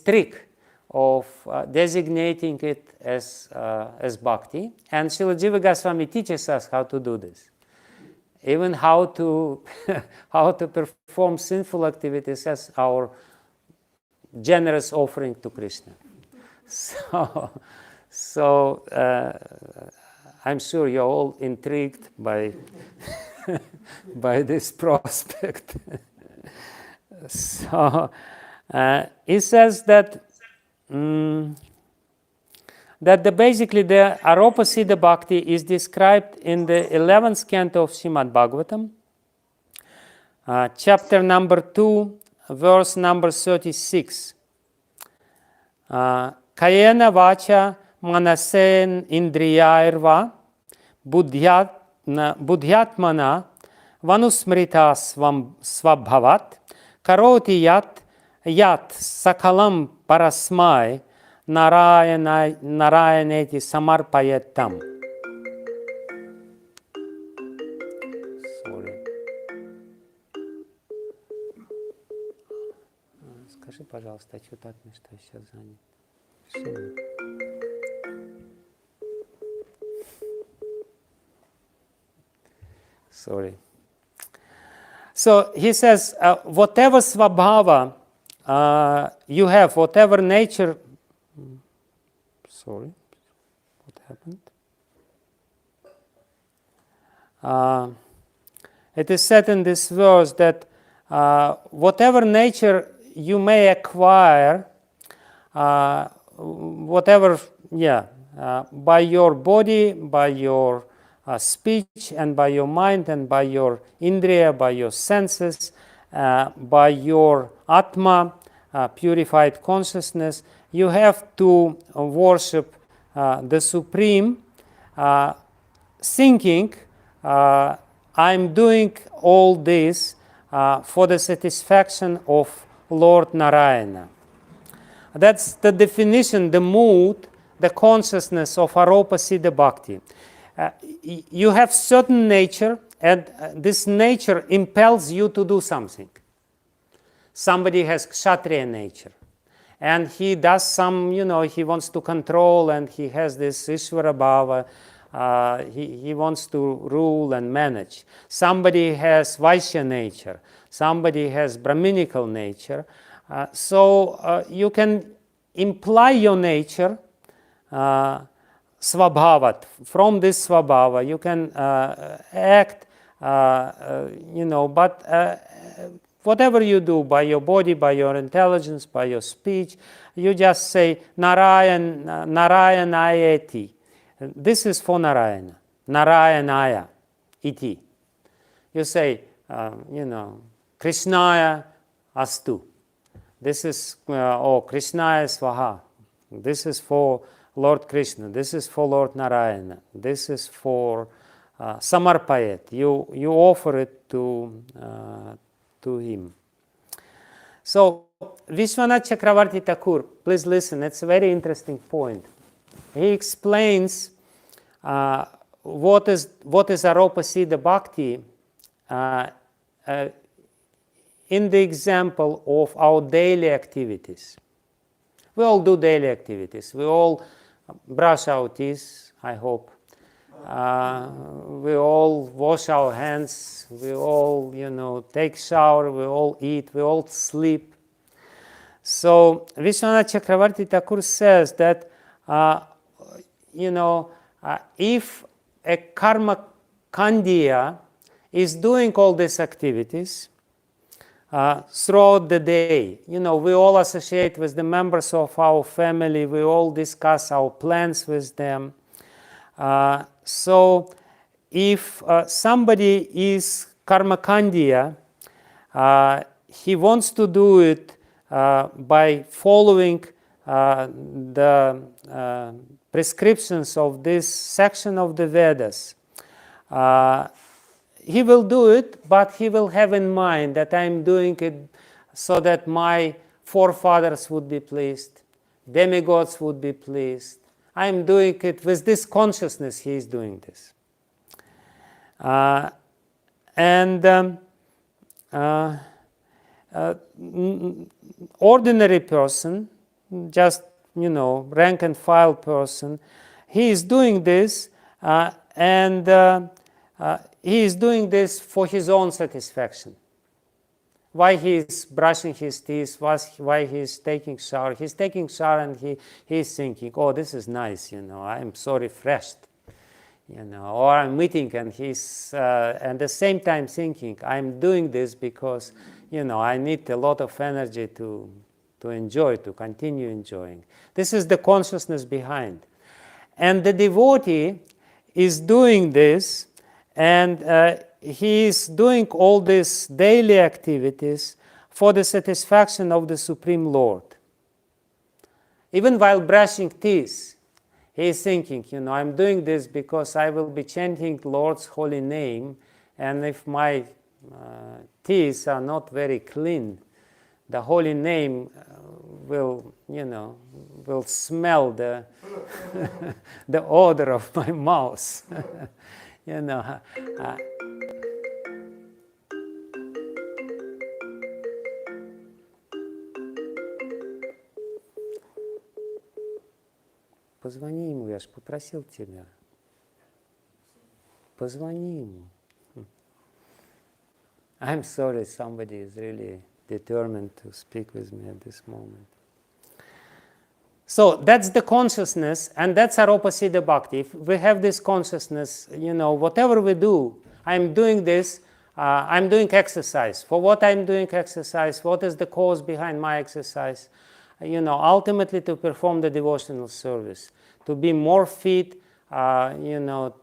trick of designating it as bhakti. And Srila Jiva Goswami teaches us how to do this, even how to perform sinful activities as our generous offering to Krishna. So I'm sure you're all intrigued by by this prospect. So he says that basically the Aropa Siddha Bhakti is described in the 11th canto of Srimad Bhagavatam, chapter number 2, verse number 36. Kayena vacha manasen indriyairva buddhyatmana vanusmrita svabhavat karoti yat sakalam parasmai narayaneti samarpayetam. Sorry. Скажи, пожалуйста, отчитать мне, что я сейчас занят. Спасибо. Sorry. So he says, whatever svabhava you have, whatever nature. Sorry, what happened? It is said in this verse that whatever nature you may acquire, whatever, by your body, by your speech, and by your mind, and by your indriya, by your senses, by your atma, purified consciousness, you have to worship the Supreme, thinking, I'm doing all this for the satisfaction of Lord Narayana. That's the definition, the mood, the consciousness of Aropa Siddha Bhakti. You have certain nature, and this nature impels you to do something. Somebody has Kshatriya nature, and he does some, he wants to control, and he has this Ishvara Bhava. He wants to rule and manage. Somebody has Vaishya nature. Somebody has Brahminical nature. So you can imply your nature, svabhava. From this svabhava, you can act, but whatever you do, by your body, by your intelligence, by your speech, you just say, Narayanayeti. This is for Narayana. Narayanaya, iti. You say, Krishnaya astu. This is, Krishnaya svaha. This is for Lord Krishna. This is for Lord Narayana. This is for Samarpayat. You offer it to him. So, Vishwanath Chakravarti Thakur, please listen, it's a very interesting point. He explains what is Aropa Siddha Bhakti in the example of our daily activities. We all do daily activities. We all brush our teeth, I hope. We all wash our hands. We all, take shower. We all eat. We all sleep. So Vishwanath Chakravarti Thakur says that, if a karma kandiya is doing all these activities throughout the day, we all associate with the members of our family, we all discuss our plans with them. So if somebody is karma kandiya, he wants to do it by following the prescriptions of this section of the Vedas. He will do it, but he will have in mind that I'm doing it so that my forefathers would be pleased, demigods would be pleased. I'm doing it with this consciousness, he is doing this. Ordinary person, just, rank and file person, he is doing this and he is doing this for his own satisfaction. Why he is brushing his teeth, why he is taking shower. He's taking shower and he is thinking, oh, this is nice, I'm so refreshed. Or I'm eating and he's at the same time thinking, I'm doing this because, I need a lot of energy to enjoy, to continue enjoying. This is the consciousness behind. And the devotee is doing this, and he is doing all these daily activities for the satisfaction of the Supreme Lord. Even while brushing teeth, he is thinking, I'm doing this because I will be chanting Lord's holy name, and if my teeth are not very clean, the holy name will smell the the odor of my mouth. позвони ему, я же попросил тебя. Позвони ему. I'm sorry, somebody is really determined to speak with me at this moment. So that's the consciousness, and that's Aropa Siddha Bhakti. If we have this consciousness, whatever we do, I'm doing this, I'm doing exercise. For what I'm doing exercise, what is the cause behind my exercise? Ultimately to perform the devotional service, to be more fit, to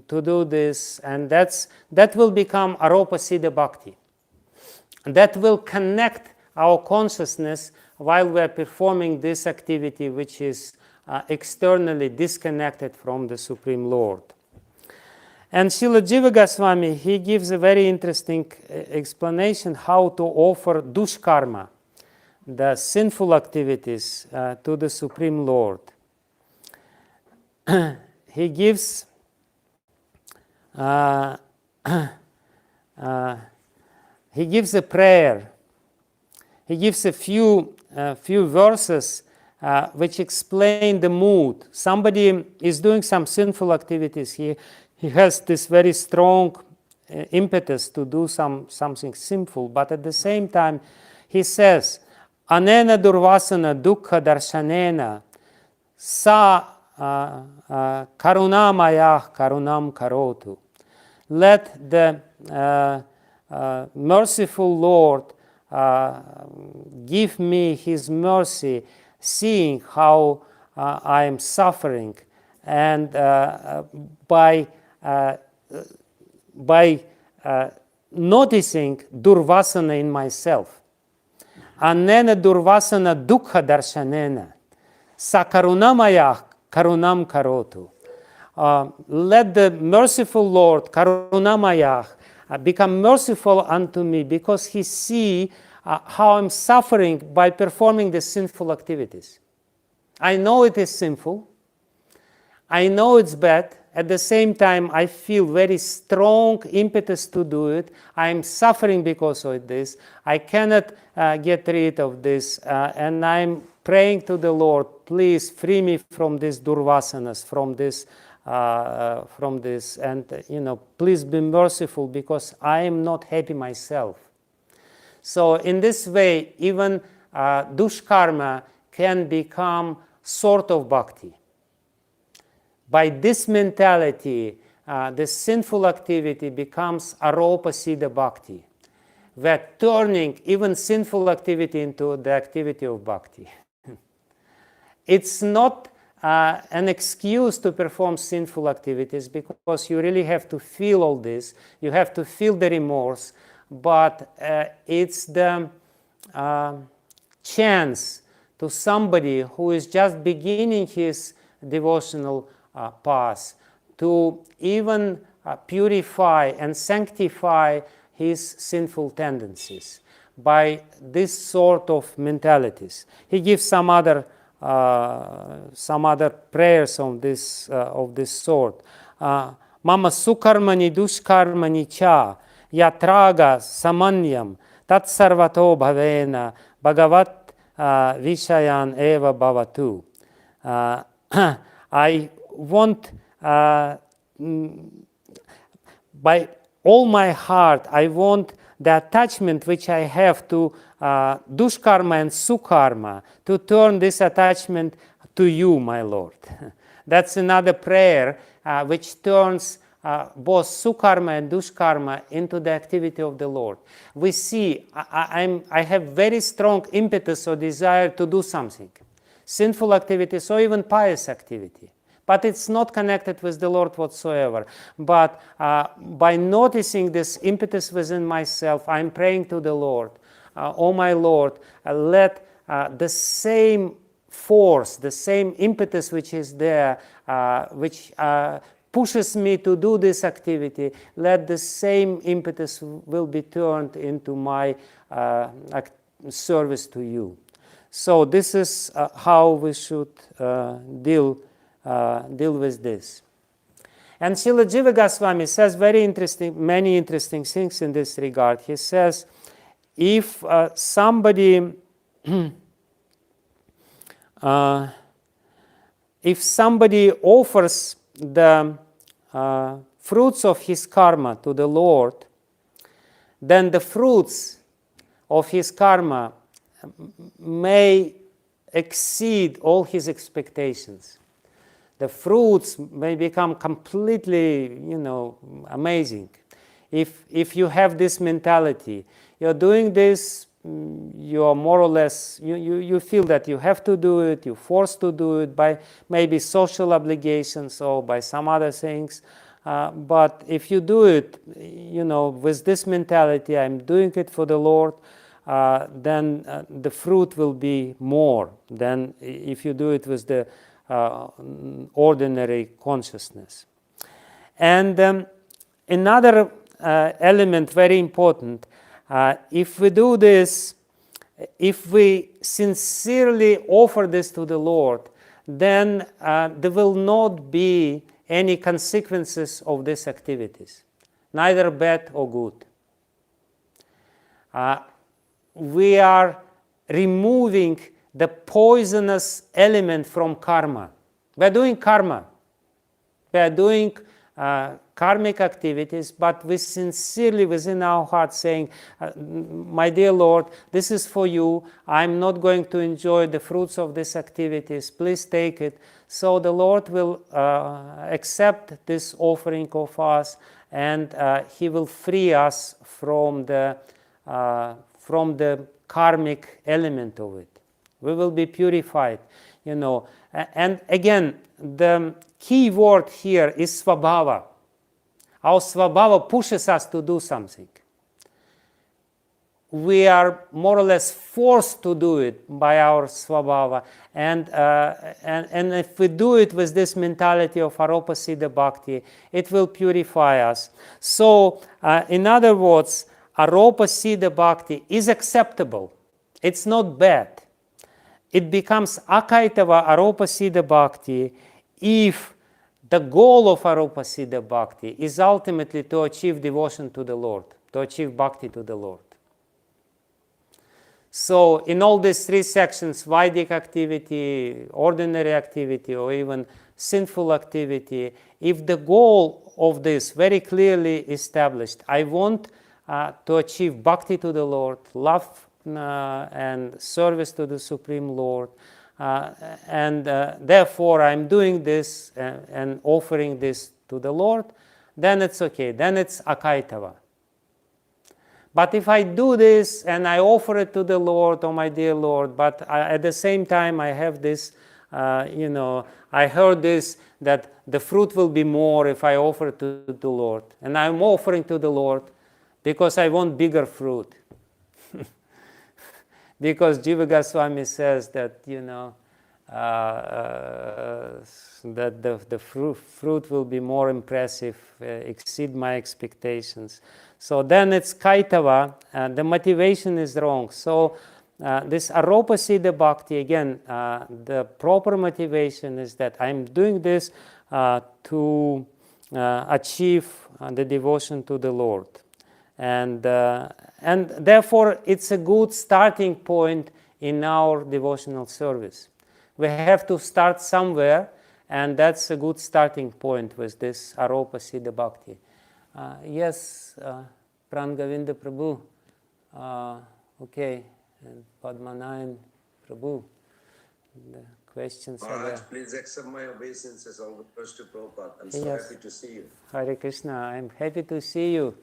do this, and that will become Aropa Siddha Bhakti. That will connect our consciousness while we are performing this activity, which is externally disconnected from the Supreme Lord. And Srila Jiva Goswami, he gives a very interesting explanation how to offer dushkarma, the sinful activities, to the Supreme Lord. He gives a prayer. He gives a few verses which explain the mood. Somebody is doing some sinful activities. He has this very strong impetus to do something sinful, but at the same time he says, Anena durvasana dukkha darshanena sa karunamayah karunam karotu. Let the merciful Lord give me his mercy, seeing how I am suffering, and by noticing durvasana in myself. Anena durvasana dukkha darshanena sakarunamaya karunam karotu. Let the merciful Lord, karunamaya, become merciful unto me, because he see how I'm suffering by performing the sinful activities. I know it is sinful. I know it's bad. At the same time, I feel very strong impetus to do it. I'm suffering because of this. I cannot get rid of this. And I'm praying to the Lord, please free me from these durvasanas, from this, and please be merciful, because I am not happy myself. So in this way, even dushkarma can become sort of bhakti. By this mentality, the sinful activity becomes Aropa Siddha Bhakti. We're turning even sinful activity into the activity of bhakti. It's not an excuse to perform sinful activities, because you really have to feel all this. You have to feel the remorse, but it's the chance to somebody who is just beginning his devotional path to even purify and sanctify his sinful tendencies by this sort of mentalities. He gives some other prayers of this sort. Mama sukarmani dushkarmani cha yatraga samanyam tat sarvato bhavena bhagavat vishayan eva bhavatu. I want, by all my heart, I want the attachment which I have to dushkarma and sukarma to turn this attachment to you, my Lord. That's another prayer which turns both sukarma and dushkarma into the activity of the Lord. We see I have very strong impetus or desire to do something, sinful activities or even pious activity. But it's not connected with the Lord whatsoever. But by noticing this impetus within myself, I'm praying to the Lord, oh my Lord, let the same force, the same impetus which is there, which pushes me to do this activity, let the same impetus will be turned into my service to you. So this is how we should deal with this. And Srila Jiva Goswami says many interesting things in this regard. He says, if somebody if somebody offers the fruits of his karma to the Lord, then the fruits of his karma may exceed all his expectations. The fruits may become completely, amazing. If you have this mentality, you're doing this, you're more or less, you feel that you have to do it, you're forced to do it by maybe social obligations or by some other things. But if you do it, with this mentality, I'm doing it for the Lord, then the fruit will be more than if you do it with the ordinary consciousness. And another element, very important, if we do this, if we sincerely offer this to the Lord, then there will not be any consequences of these activities, neither bad or good. We are removing the poisonous element from karma. We are doing karma. We are doing karmic activities, but we sincerely within our heart saying, my dear Lord, this is for you. I'm not going to enjoy the fruits of these activities. Please take it. So the Lord will accept this offering of us, and He will free us from the karmic element of it. We will be purified, And again, the key word here is svabhava. Our svabhava pushes us to do something. We are more or less forced to do it by our svabhava. And if we do it with this mentality of aropa siddha bhakti, it will purify us. So, in other words, aropa siddha bhakti is acceptable. It's not bad. It becomes akaitava aropa siddha bhakti if the goal of aropa siddha bhakti is ultimately to achieve devotion to the Lord, to achieve bhakti to the Lord. So in all these three sections, Vedic activity, ordinary activity, or even sinful activity, if the goal of this very clearly established, I want to achieve bhakti to the Lord, love and service to the Supreme Lord, and therefore I'm doing this and offering this to the Lord, then it's okay, then it's akaitava. But if I do this and I offer it to the Lord, oh my dear Lord, but at the same time I have this, I heard this, that the fruit will be more if I offer it to the Lord. And I'm offering to the Lord because I want bigger fruit. Because Jiva Goswami says that, that the fruit will be more impressive, exceed my expectations. So then it's kaitava, the motivation is wrong. So this aropa siddha bhakti, again, the proper motivation is that I'm doing this to achieve the devotion to the Lord. And therefore it's a good starting point in our devotional service. We have to start somewhere, and that's a good starting point with this aropa siddha bhakti. Yes, Prangavinda Prabhu. Okay, and Padmanayan Prabhu. The questions are there. Please accept my obeisances. All the best to Prabhupada. I'm so happy to see you. Hare Krishna, I'm happy to see you.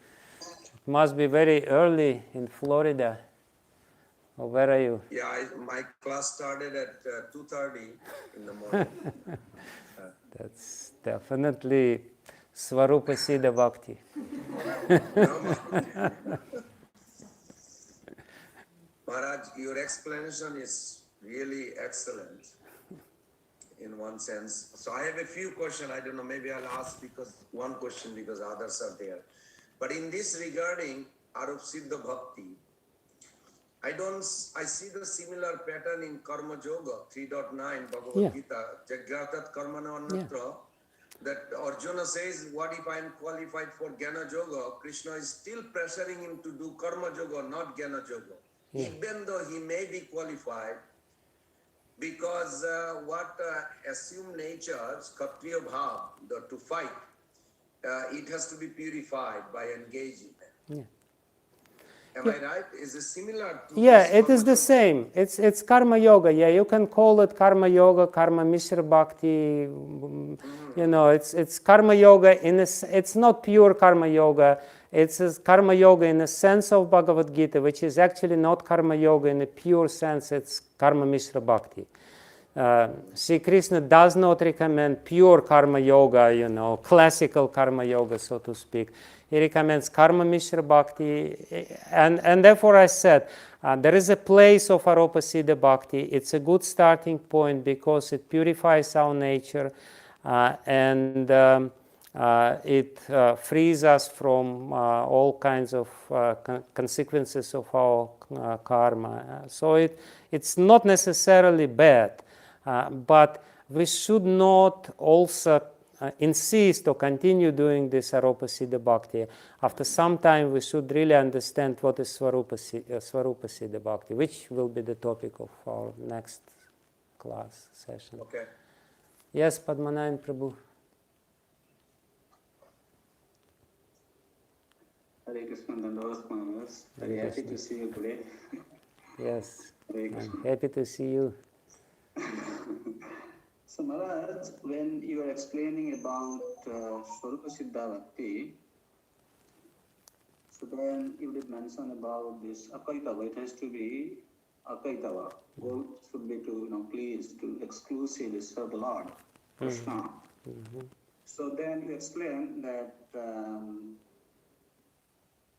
It must be very early in Florida. Or where are you? Yeah, my class started at 2:30 in the morning. That's definitely Svarupa Siddha Bhakti. Maharaj, your explanation is really excellent in one sense. So I have a few questions. I don't know, maybe I'll ask one question because others are there. But in this regarding Arup Siddha Bhakti, I see the similar pattern in Karma Yoga 3.9 Bhagavad Gita, Jagratat Karmana Annatra, that Arjuna says, what if I am qualified for Jnana Yoga? Krishna is still pressuring him to do Karma Yoga, not Jnana Yoga. Even though he may be qualified, because what assumed natures, Kshatriya Bhav, to fight, it has to be purified by engaging them. Yeah. Am I right? Is it similar to Yeah, this it is the yoga? same. It's karma yoga. Yeah, you can call it karma yoga, karma mishra bhakti. You know, it's karma yoga it's not pure karma yoga. It's karma yoga in the sense of Bhagavad Gita, which is actually not karma yoga in a pure sense. It's karma mishra bhakti. Sri Krishna does not recommend pure karma yoga, you know, classical karma yoga, so to speak. He recommends karma mishra bhakti, and therefore I said there is a place of Aropa Siddha bhakti. It's a good starting point because it purifies our nature and it frees us from all kinds of consequences of our karma. So it's not necessarily bad. But we should not also insist or continue doing this Aropa Siddha Bhakti. After some time, we should really understand what is Swarupa Siddha Bhakti, which will be the topic of our next class session. Okay. Yes, Padmanayan Prabhu. Hare Krishna, Dandavat Maharaj. Very happy to see you today. Yes, Hare I'm Krishna. happy to see you. So Maharaj, when you were explaining about Swarupa Siddha Bhakti, so then you did mention about this Akaitava. It has to be Akaitava. Goal should be to please to exclusively serve the Lord, Krishna. So then you explained that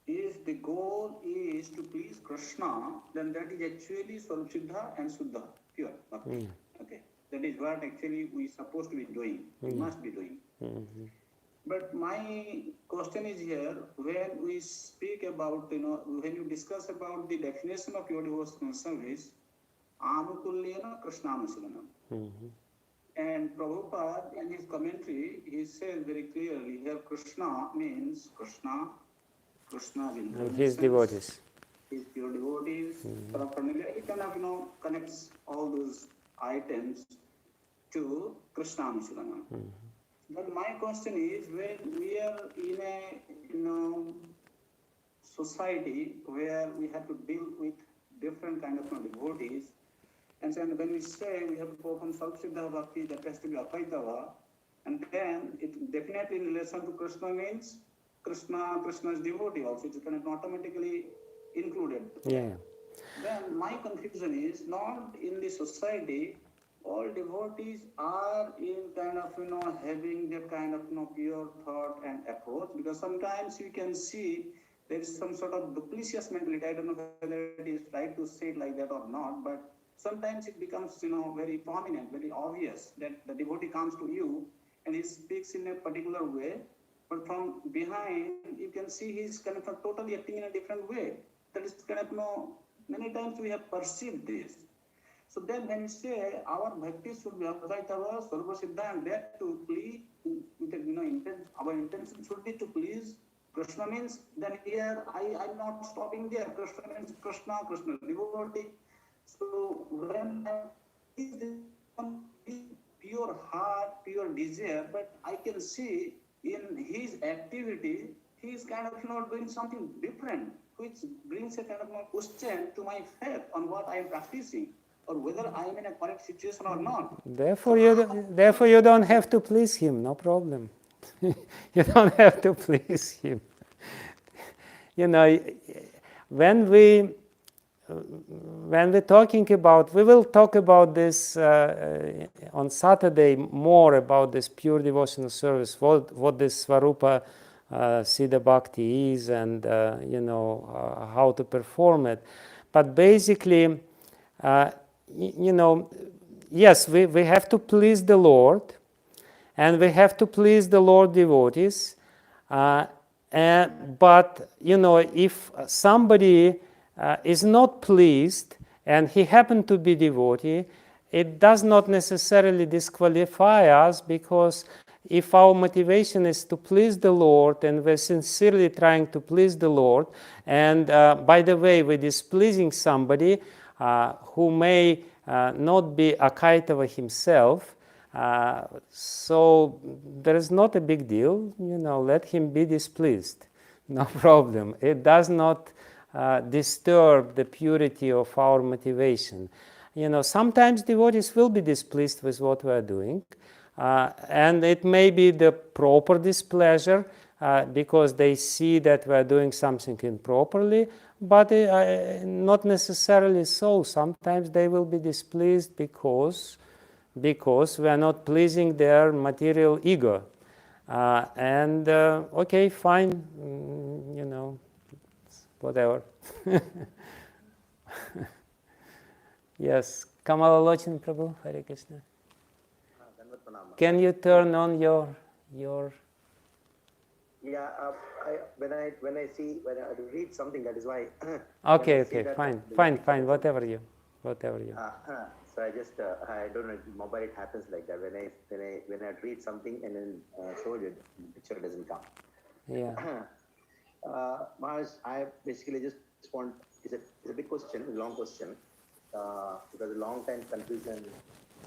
if the goal is to please Krishna, then that is actually Swarupa Siddha and Suddha, pure Bhakti. Okay. That is what actually we supposed to be doing. We must be doing. But my question is here, when we speak about, when you discuss about the definition of your devotional service, Anukulyena Krishnamasalanam. And Prabhupada, in his commentary, he says very clearly here, Krishna means Krishna And his devotees. His pure devotees, paraphernalia. He kind of, connects all those items to Krishnamasalanam. But my question is, when we are in a society where we have to deal with different kind of devotees, and so when we say we have to perform Swarupa Bhakti, that has to be Akaitava, and then it definitely in relation to Krishna means Krishna's devotee also. It's kind of automatically included. Yeah. Then my confusion is not in the society. All devotees are in kind of, having that kind of, pure thought and approach, because sometimes you can see there is some sort of duplicitous mentality. I don't know whether it is right to say it like that or not, but sometimes it becomes, very prominent, very obvious that the devotee comes to you and he speaks in a particular way, but from behind you can see he's kind of totally acting in a different way. That is kind of, many times we have perceived this. So then when you say our bhakti should be Akaitava, Swarupa Siddha, and that to please, our intention should be to please Krishna means, then here I'm not stopping there. Krishna means Krishna devotee. So when is this pure heart, pure desire, but I can see in his activity, he is kind of doing something different, which brings a kind of question to my faith on what I am practicing, or whether I am in a correct situation or not. Therefore you don't have to please him, no problem. You don't have to please him. When we're talking about, we will talk about this on Saturday more about this pure devotional service, what this Swarupa Siddha Bhakti is, and how to perform it. But basically, yes, we have to please the Lord, and we have to please the Lord devotees. But if somebody is not pleased and he happened to be devotee, it does not necessarily disqualify us, because if our motivation is to please the Lord and we're sincerely trying to please the Lord, and by the way, we're displeasing somebody who may not be Akaitava himself. So there is not a big deal, let him be displeased. No problem. It does not disturb the purity of our motivation. Sometimes devotees will be displeased with what we are doing, and it may be the proper displeasure because they see that we are doing something improperly, but not necessarily so. Sometimes they will be displeased because we are not pleasing their material ego. Okay, fine, whatever. Yes, Kamala Lochin Prabhu, Hare Krishna. Can you turn on your? Yeah, when I read something, that is why. Okay, fine. Whatever you. So I just I don't know if mobile it happens like that. When I read something and then show it, the picture doesn't come. Yeah. Maharaj, I basically just want, it's a big question, a long question, because a long time confusion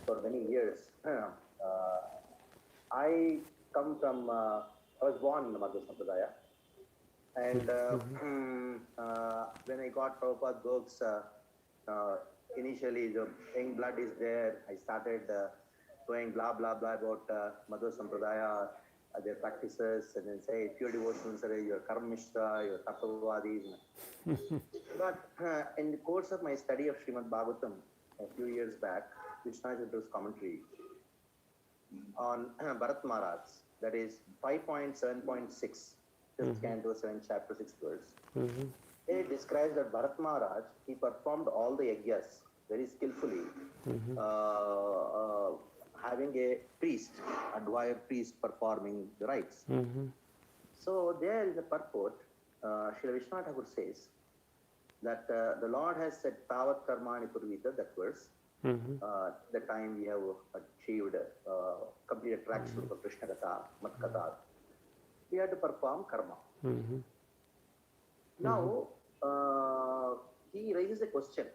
for many years. I come from, I was born in the Madhva Sampradaya, and when I got Prabhupada books, initially the young blood is there. I started doing blah blah blah about Madhva Sampradaya, their practices, and then say pure devotionals, your Karma Mishra, your Tattvavadis. But in the course of my study of Srimad Bhagavatam a few years back, Vishna's commentary on Bharat Maharaj, that is 5.7.6, 5th canto, 7th chapter, 6th verse. It describes that Bharat Maharaj, he performed all the yajnas very skillfully, having a priest, Advaya priest performing the rites. So there is a purport, Srila Vishwanath Thakur says, that the Lord has said, Tavat Karmani Purvita, that verse, the time we have achieved complete attraction for Krishna Katha, Mat Katha, we have to perform karma. Now, he raises a question.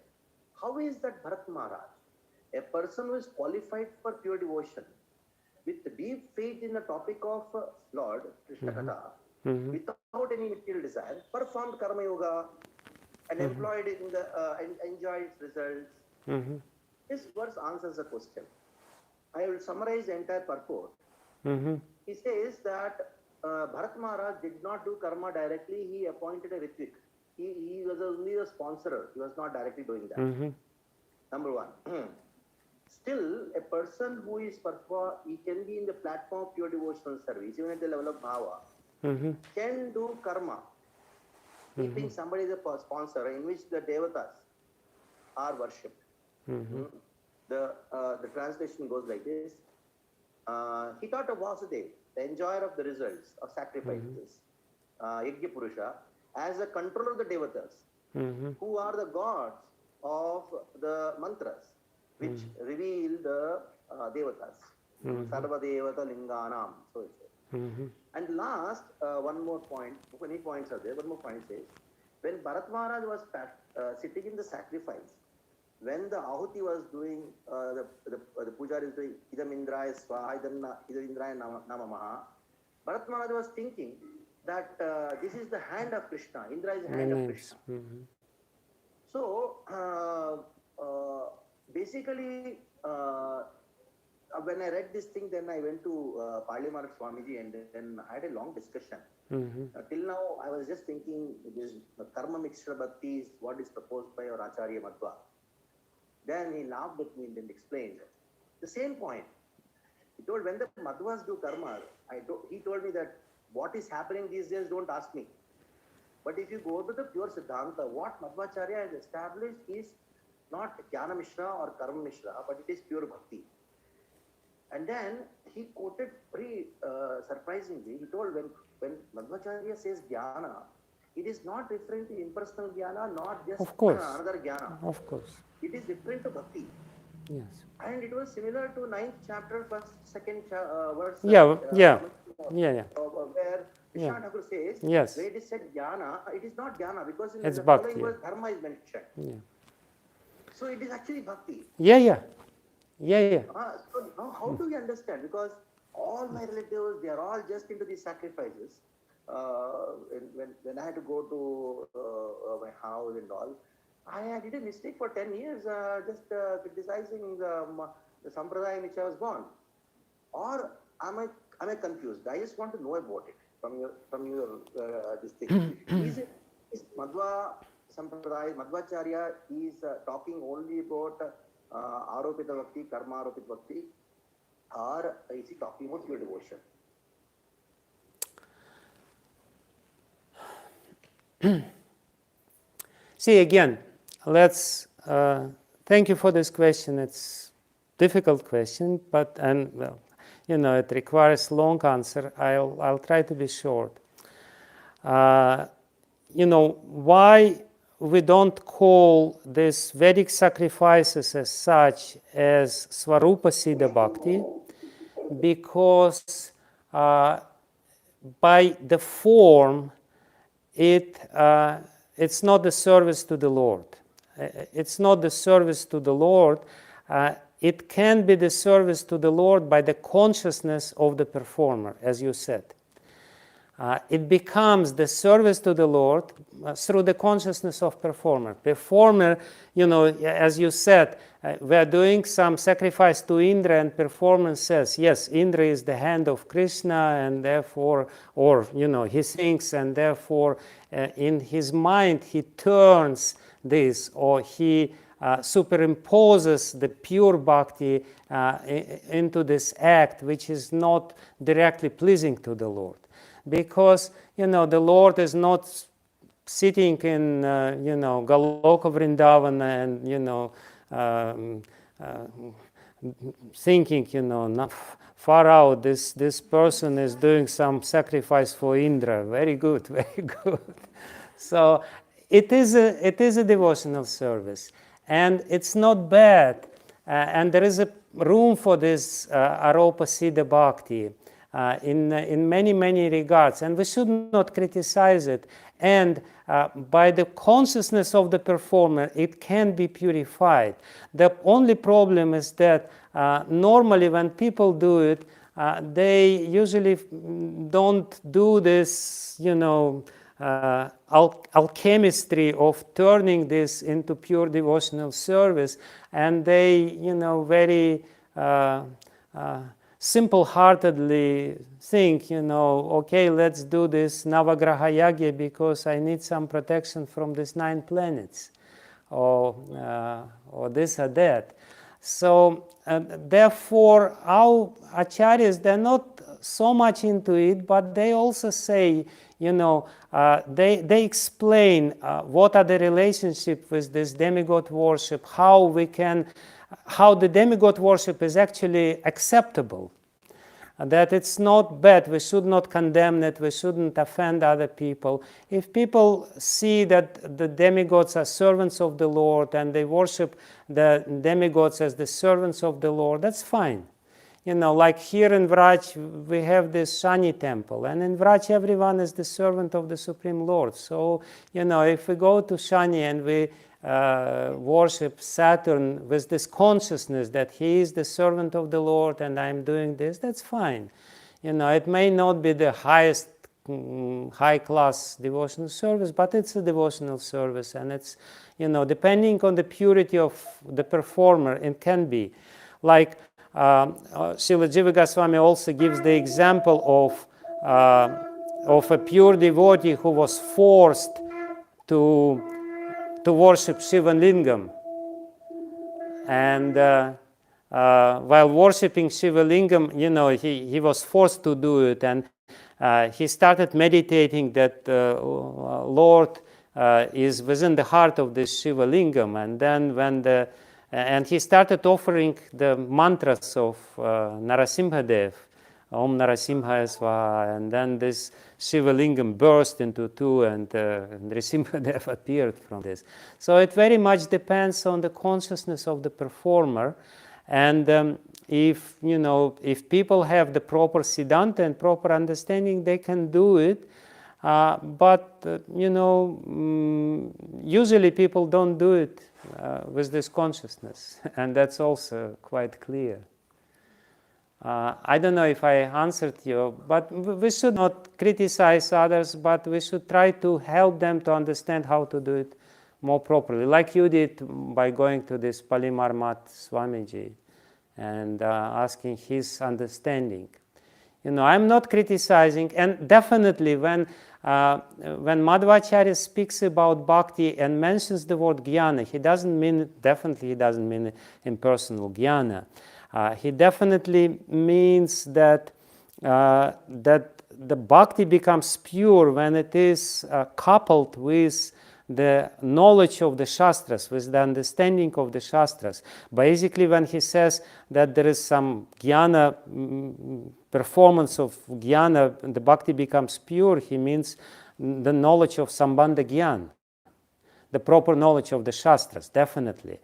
How is that Bharat Maharaj, a person who is qualified for pure devotion, with deep faith in the topic of Lord, Krishna Katha, without any material desire, performed Karma Yoga and employed it in the, and enjoyed its results? This verse answers the question. I will summarize the entire purport. He says that Bharat Maharaj did not do karma directly, he appointed a Ritvik. He was only a sponsor, he was not directly doing that. Number one. Still, a person who is he can be in the platform of pure devotional service, even at the level of bhava, can do karma, keeping somebody as a sponsor in which the devatas are worshipped. The translation goes like this. He thought of Vasudev, the enjoyer of the results of sacrifices, Yajna Purusha, as a controller of the devatas, who are the gods of the mantras, which reveal the devatas. Sarva Devata Linganam, so it says. And last, one more point, many points are there, one more point says, when Bharat Maharaj was sitting in the sacrifice, when the Ahuti was doing, the Pujari is doing Idam Indraya Swaha, Idam Indraya Namamaha, Bharat Maharaj was thinking that this is the hand of Krishna, Indra is the hand of Krishna. So, basically, when I read this thing, then I went to Parliament Swamiji and then I had a long discussion. Till now, I was just thinking, this Karma Mixra Bhakti is what is proposed by our Acharya Madhva. Then he laughed at me and then explained the same point. He told, when the Madhvas do karma, he told me that what is happening these days, don't ask me. But if you go to the pure Siddhanta, what Madhvacharya has established is not Jnana Mishra or Karma Mishra, but it is pure Bhakti. And then he quoted very surprisingly, he told, when Madhvacharya says Jnana, it is not referring to impersonal Jnana, not just another Jnana. Of course. It is referring to Bhakti. Yes. And it was similar to 9th chapter, 2nd verse. Where Vishwanath Thakur says, where it is said Jnana, it is not Jnana, because in it's the Bhakti, following verse, Dharma is mentioned. So it is actually bhakti. Yeah. So now how do you understand? Because all my relatives, they are all just into these sacrifices. When I had to go to my house and all, I did a mistake for 10 years, just criticizing the sampradaya in which I was born. Or am I confused? I just want to know about it from your this thing. Is Madhva Sampradaya, Madhvacharya is talking only about Aropita Bhakti, Karma Aropita Bhakti, or is he talking about pure devotion? See, again, let's thank you for this question. It's a difficult question, but it requires long answer. I'll try to be short. Why we don't call these Vedic sacrifices as such as Svarupa Siddha Bhakti? Because by the form, it's not the service to the Lord. It's not the service to the Lord. It can be the service to the Lord by the consciousness of the performer, as you said. It becomes the service to the Lord through the consciousness of performer. Performer, as you said, we are doing some sacrifice to Indra, and performer says, yes, Indra is the hand of Krishna, and therefore, he thinks, and therefore, in his mind, he turns this, or he superimposes the pure bhakti into this act, which is not directly pleasing to the Lord. Because, the Lord is not sitting in, Galoka Vrindavana and, thinking, not far out, this person is doing some sacrifice for Indra. Very good, very good. So it is a devotional service, and it's not bad, and there is a room for this Aropa Siddha Bhakti in many regards, and we should not criticize it. And by the consciousness of the performer, it can be purified. The only problem is that normally when people do it, they usually don't do this, alchemistry of turning this into pure devotional service, and they, very simple-heartedly think, okay, let's do this Navagraha Yagya because I need some protection from these 9 planets, or this or that. So therefore, our acharyas, they're not so much into it, but they also say, they explain what are the relationship with this demigod worship, how the demigod worship is actually acceptable, that it's not bad, we should not condemn it, we shouldn't offend other people. If people see that the demigods are servants of the Lord and they worship the demigods as the servants of the Lord, that's fine. Like here in Vraj, we have this Shani temple, and in Vraj everyone is the servant of the Supreme Lord. So, if we go to Shani and we worship Saturn with this consciousness that he is the servant of the Lord and I'm doing this, that's fine. It may not be the highest high-class devotional service, but it's a devotional service, and it's, depending on the purity of the performer, it can be. Like Srila Jiva Goswami also gives the example of a pure devotee who was forced to worship Shiva Lingam, and while worshipping Shiva Lingam, he was forced to do it, and he started meditating that Lord is within the heart of this Shiva Lingam, and then and he started offering the mantras of Narasimhadev, Om Narasimhaya Swaha, and then this Shiva Lingam burst into 2, and Narasimhadev appeared from this. So it very much depends on the consciousness of the performer, and if people have the proper siddhanta and proper understanding, they can do it. But usually people don't do it with this consciousness, and that's also quite clear. I don't know if I answered you, but we should not criticize others, but we should try to help them to understand how to do it more properly, like you did by going to this Palimarmat Swamiji and asking his understanding. I'm not criticizing, and definitely when Madhvacharya speaks about bhakti and mentions the word jnana, he doesn't mean impersonal jnana. He definitely means that the bhakti becomes pure when it is coupled with the knowledge of the Shastras, with the understanding of the Shastras. Basically, when he says that there is some jnana, performance of jnana, the bhakti becomes pure, he means the knowledge of Sambandha Jnana, the proper knowledge of the Shastras, definitely.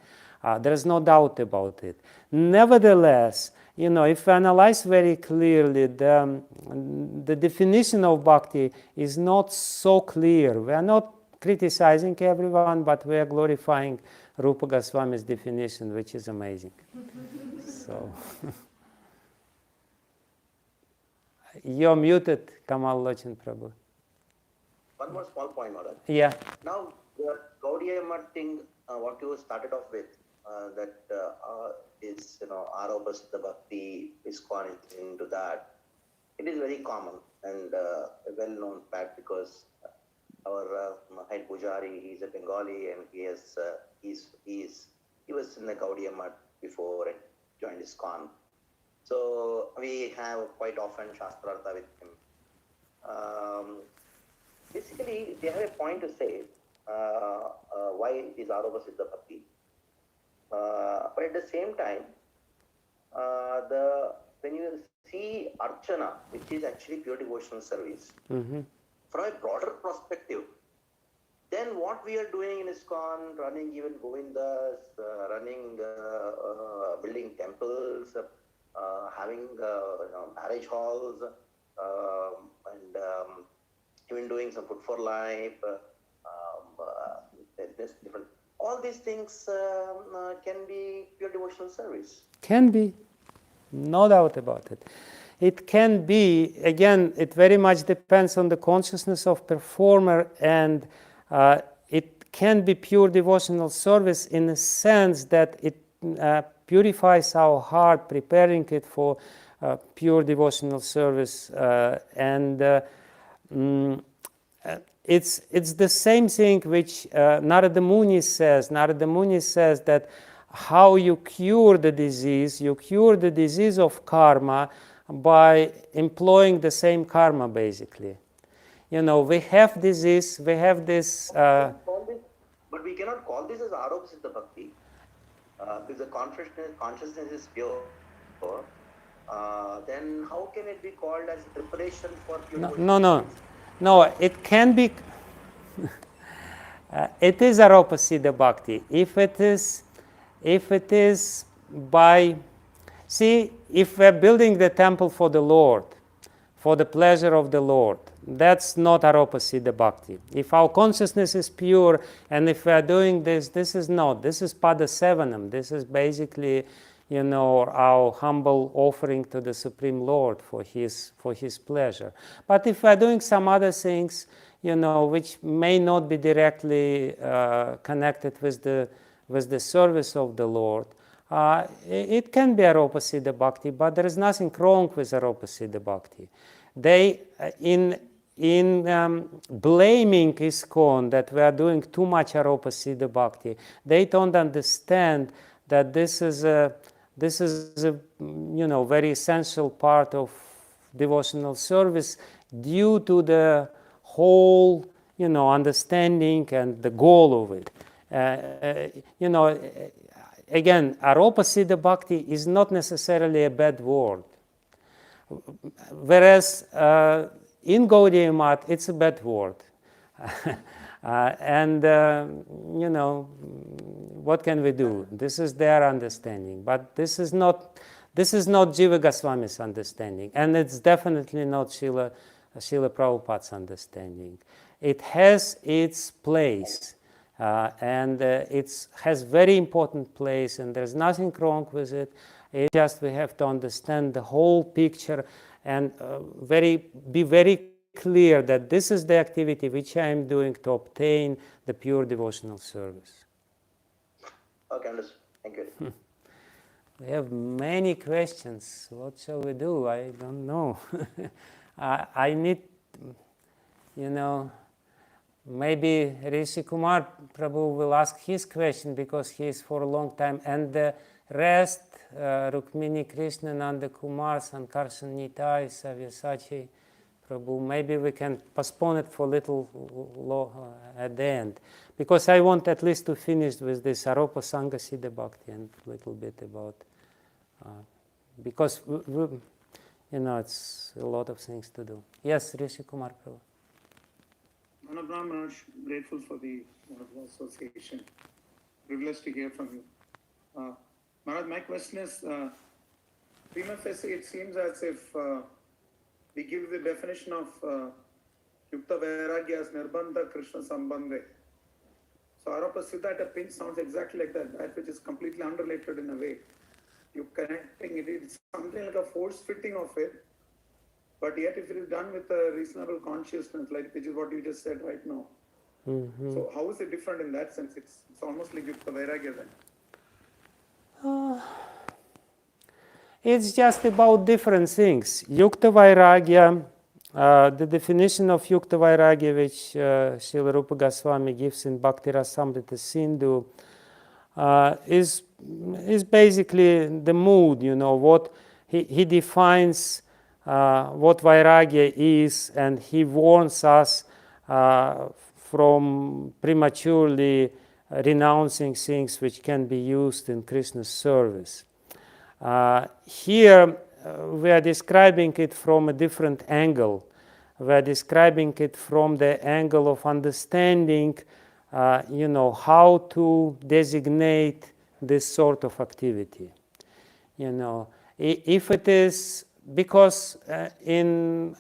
There is no doubt about it. Nevertheless, if we analyze very clearly, the definition of bhakti is not so clear. We are not criticizing everyone, but we are glorifying Rupa Goswami's definition, which is amazing. So, you're muted, Kamal Lochin Prabhu. One more small point, Maharaj. Yeah. Now, the Gaudiya Math thing, what you started off with, that is, Aropa Siddha Bhakti, ISKCON is into that. It is very common and a well-known fact because our head Pujari, he's a Bengali and he was in the Gaudiya Math before and joined ISKCON. So we have quite often Shastrartha with him. Basically, they have a point to say why it is Aropa Siddha Bhakti. But at the same time, when you see Archana, which is actually pure devotional service, from a broader perspective, then what we are doing in ISKCON, running even Govindas, building temples, having marriage halls, and even doing some food for life, there's different. All these things can be pure devotional service. Can be, no doubt about it. It can be, again, it very much depends on the consciousness of performer, and it can be pure devotional service in the sense that it purifies our heart, preparing it for pure devotional service, it's the same thing which Narada Muni says. Narada Muni says that how you cure the disease of karma by employing the same karma, basically. We have disease, we have this... But we cannot call this as Aropa Siddha Bhakti. Because the consciousness is pure. Then how can it be called as preparation for pure No, it can be... it is Aropa Siddha Bhakti. If it is by... See, if we're building the temple for the Lord, for the pleasure of the Lord, that's not Aropa Siddha Bhakti. If our consciousness is pure, and if we're doing this is Pada Sevanam. This is basically, our humble offering to the Supreme Lord for His pleasure. But if we're doing some other things, which may not be directly connected with the service of the Lord, it can be Aropa Siddha Bhakti, but there is nothing wrong with Aropa Siddha Bhakti. They, in blaming ISKCON that we are doing too much Aropa Siddha Bhakti, they don't understand that this is a very essential part of devotional service due to the whole understanding and the goal of it. Again, Aropa Siddha Bhakti is not necessarily a bad word, whereas in Gaudiya Math it's a bad word. What can we do? This is their understanding, but this is not Jiva Goswami's understanding, and it's definitely not Srila Srila Prabhupada's understanding. It has its place, and it has very important place, and there's nothing wrong with it. It's just we have to understand the whole picture and be very clear that this is the activity which I am doing to obtain the pure devotional service. Okay, understood. Thank you. We have many questions. What shall we do? I don't know. I need, maybe Rishi Kumar Prabhu will ask his question because he is for a long time. And the rest, Rukmini Krishna, Nanda Kumar, Sankarshan Nitai, Savyasachi Prabhu, maybe we can postpone it for a little at the end. Because I want at least to finish with this Aropa Sangha Siddha Bhakti and a little bit about, because it's a lot of things to do. Yes, Rishi Kumar Prabhu. Manoj, grateful for the wonderful association. Privileged to hear from you. Maharaj, my question is, prima facie, it seems as if we give the definition of Yukta Vairagya as Nirbandha Krishna Sambandhe. So Aropa Siddha at a pinch sounds exactly like that which is completely unrelated in a way. You connecting it, it's something like a force fitting of it, but yet if it is done with a reasonable consciousness, like which is what you just said right now. Mm-hmm. So how is it different in that sense? It's almost like Yukta Vairagya then. It's just about different things. Yukta Vairagya, the definition of Yukta Vairagya which Srila Rupa Goswami gives in Bhakti Rasamrita Sindhu is basically the mood, what he defines what Vairagya is, and he warns us from prematurely renouncing things which can be used in Krishna's service. Here we are describing it from a different angle. We are describing it from the angle of understanding, how to designate this sort of activity. If it is, because in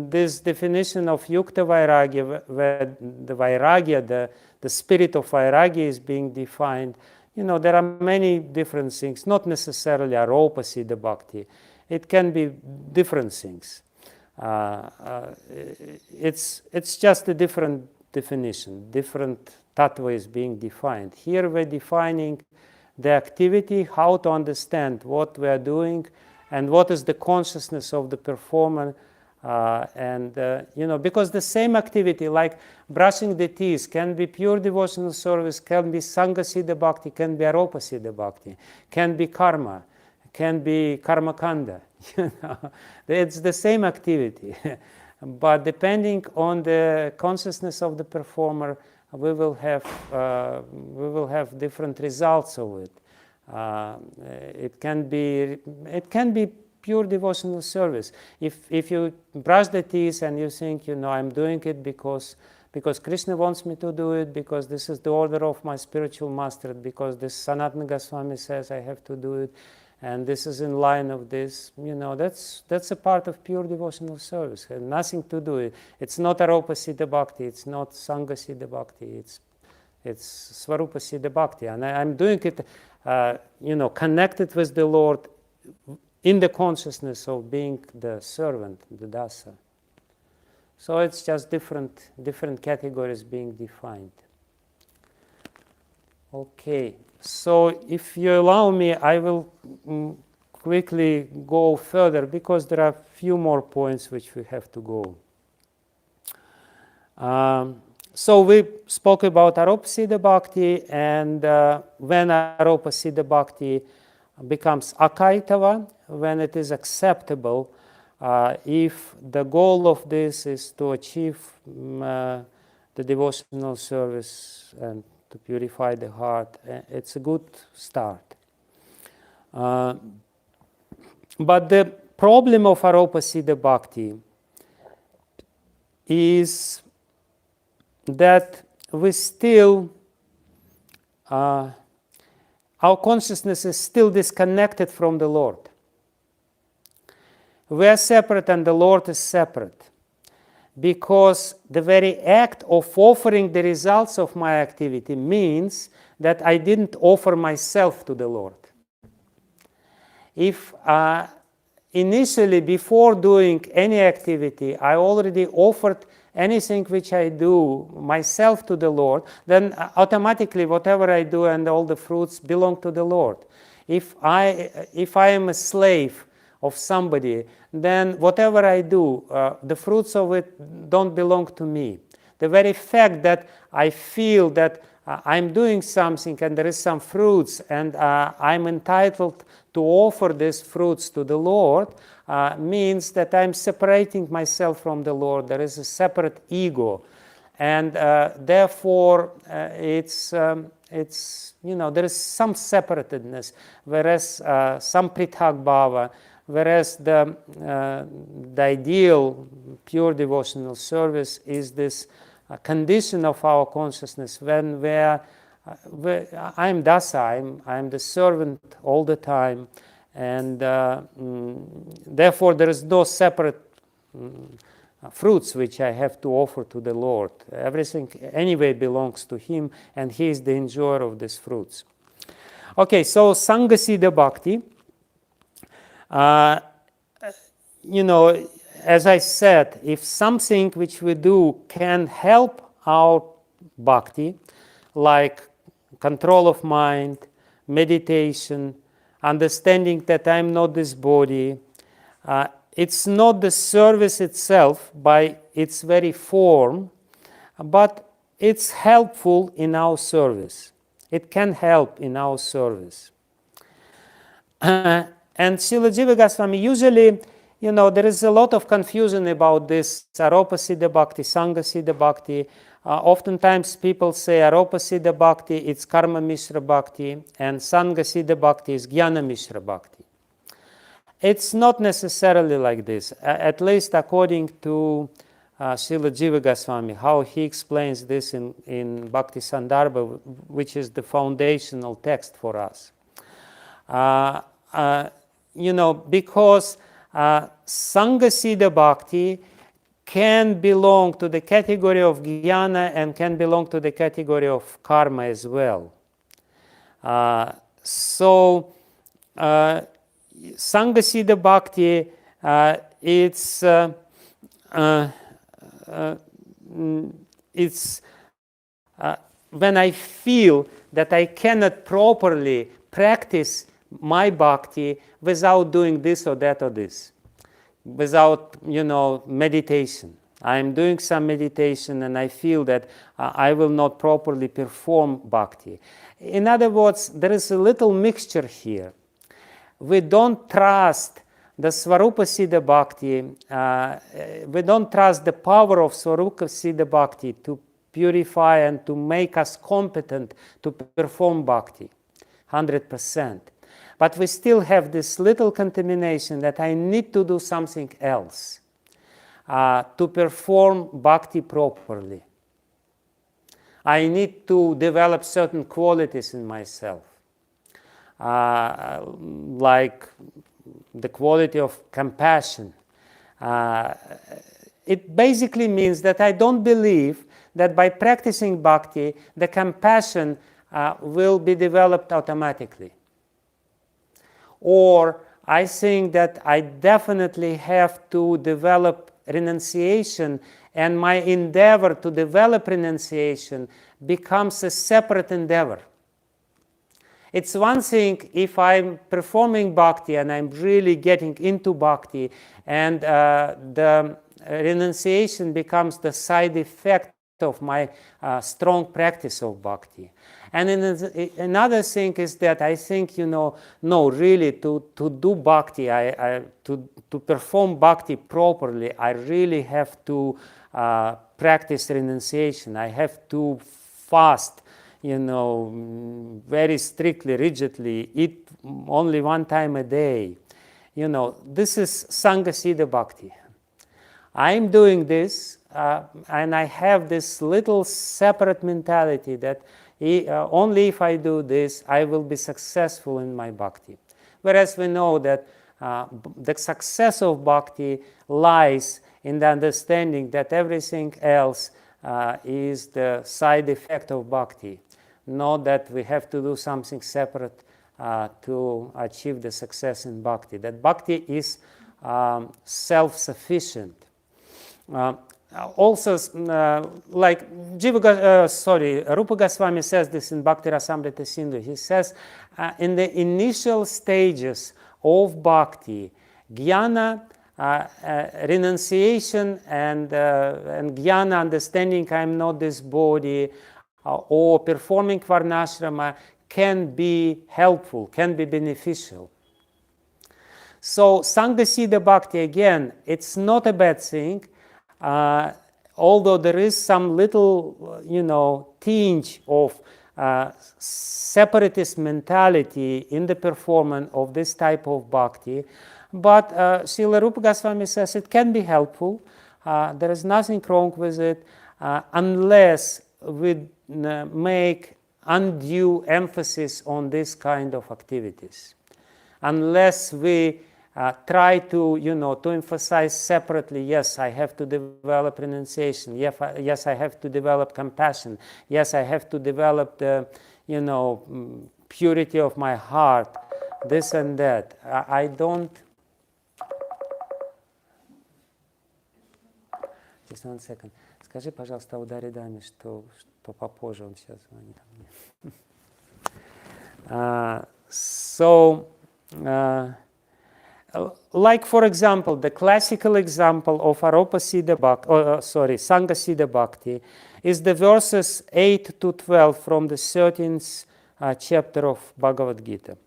this definition of Yukta Vairagya, where the Vairagya, the spirit of Vairagya is being defined, there are many different things, not necessarily Aropa Siddha Bhakti. It can be different things. It's just a different definition, different tattva is being defined. Here we're defining the activity, how to understand what we are doing, and what is the consciousness of the performer. Because the same activity, like brushing the teeth, can be pure devotional service, can be Sangha Siddha Bhakti, can be Aropa Siddha Bhakti, can be karma, can be karma kanda. It's the same activity. But depending on the consciousness of the performer, we will have different results of it. It can be pure devotional service. If you brush the teeth and you think, I'm doing it because Krishna wants me to do it, because this is the order of my spiritual master, because this Sanatana Goswami says I have to do it, and this is in line of this, that's a part of pure devotional service. It has nothing to do with it. It's not Aropa Siddha Bhakti, it's not Sangha Siddha Bhakti, it's Svarupa Siddha Bhakti. And I'm doing it, connected with the Lord in the consciousness of being the servant, the dasa. So it's just different categories being defined. Okay, so if you allow me, I will quickly go further, because there are a few more points which we have to go. So we spoke about Aropa Siddha Bhakti, and when Aropa Siddha Bhakti becomes akaitava, when it is acceptable, if the goal of this is to achieve the devotional service and to purify the heart, it's a good start. But the problem of Aropa Siddha Bhakti is that we still, our consciousness is still disconnected from the Lord. we are separate and the Lord is separate. Because the very act of offering the results of my activity means that I didn't offer myself to the Lord. If initially, before doing any activity, I already offered anything which I do myself to the Lord, then automatically whatever I do and all the fruits belong to the Lord. If I am a slave of somebody, then whatever I do, the fruits of it don't belong to me. The very fact that I feel that I'm doing something and there is some fruits and I'm entitled to offer these fruits to the Lord means that I'm separating myself from the Lord. There is a separate ego. And therefore, it's there is some separatedness, whereas some prithak bhava, whereas the ideal pure devotional service is this condition of our consciousness when I'm dasa, I'm the servant all the time, and therefore there is no separate fruits which I have to offer to the Lord. Everything anyway belongs to Him, and He is the enjoyer of these fruits. Okay, so Sangasiddha Bhakti. As I said, if something which we do can help our bhakti, like control of mind, meditation, understanding that I'm not this body, it's not the service itself by its very form, but it's helpful in our service. It can help in our service. And Srila Jiva Goswami usually, there is a lot of confusion about this Aropa Siddha Bhakti, Sangha Siddha Bhakti. Oftentimes people say Aropa Siddha Bhakti, it's Karma Mishra Bhakti, and Sangha Siddha Bhakti is Jnana Mishra Bhakti. It's not necessarily like this, at least according to Srila Jiva Goswami, how he explains this in Bhakti Sandarbha, which is the foundational text for us. Because Sangha Siddha Bhakti can belong to the category of Jnana and can belong to the category of Karma as well. So Sangha Siddha Bhakti, it's when I feel that I cannot properly practice my bhakti without doing this or that or this, without meditation. I am doing some meditation and I feel that I will not properly perform bhakti. In other words, there is a little mixture here. We don't trust the Svarupa Siddha Bhakti, we don't trust the power of Svarupa Siddha Bhakti to purify and to make us competent to perform bhakti 100%. But we still have this little contamination that I need to do something else to perform bhakti properly. I need to develop certain qualities in myself, like the quality of compassion. It basically means that I don't believe that by practicing bhakti, the compassion will be developed automatically. Or I think that I definitely have to develop renunciation, and my endeavor to develop renunciation becomes a separate endeavor. It's one thing if I'm performing bhakti and I'm really getting into bhakti, and the renunciation becomes the side effect of my strong practice of bhakti. And another thing is that I think, no, really, to do bhakti, to perform bhakti properly, I really have to practice renunciation. I have to fast, very strictly, rigidly, eat only one time a day. This is Sangha Siddha Bhakti. I'm doing this, and I have this little separate mentality that only if I do this, I will be successful in my bhakti. Whereas we know that the success of bhakti lies in the understanding that everything else is the side effect of bhakti, not that we have to do something separate to achieve the success in bhakti. That bhakti is self-sufficient. Also, like Rupa Goswami says this in Bhakti Rasamrita Sindhu. He says, in the initial stages of bhakti, jnana, renunciation, and jnana, understanding I am not this body, or performing varnashrama can be helpful, can be beneficial. So Sangha Siddha Bhakti, again, it's not a bad thing, although there is some little, tinge of separatist mentality in the performance of this type of bhakti. But Srila Rupa Goswami says it can be helpful. There is nothing wrong with it, unless we make undue emphasis on this kind of activities. Unless we try to, to emphasize separately, yes, I have to develop renunciation, yes, I have to develop compassion, yes, I have to develop the, purity of my heart, this and that. I don't... Just 1 second. Скажи, пожалуйста, Ударе Даме, что попозже он сейчас звонит. Like, for example, the classical example of Aropa Siddha Bhakti, Sangha Siddha Bhakti, is the verses 8 to 12 from the 13th chapter of Bhagavad Gita.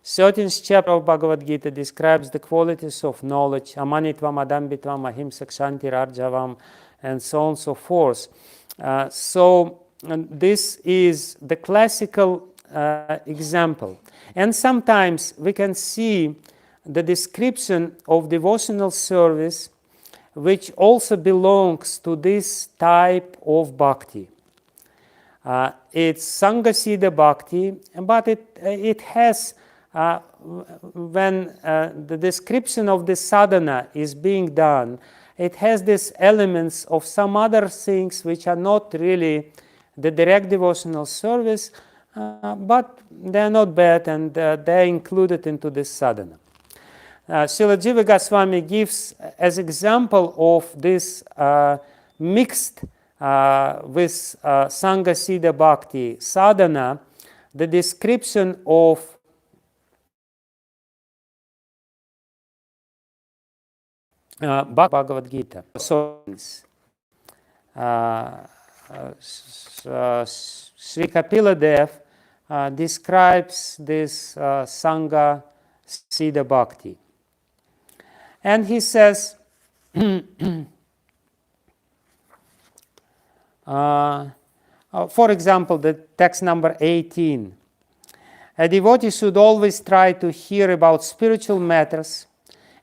13th chapter of Bhagavad Gita describes the qualities of knowledge, amanitvam, adambitvam, ahimsak, shanti, arjavam, and so on and so forth. This is the classical example. And sometimes we can see the description of devotional service, which also belongs to this type of bhakti. It's Sangha Siddha Bhakti, but it has, when the description of the sadhana is being done, it has these elements of some other things which are not really the direct devotional service, but they are not bad, and they are included into this sadhana. Srila Jiva Goswami gives as example of this mixed with Sangha Siddha Bhakti sadhana, the description of Bhagavad Gita. So, Sri Kapila Dev describes this Sangha Siddha Bhakti. And he says, for example, the text number 18, a devotee should always try to hear about spiritual matters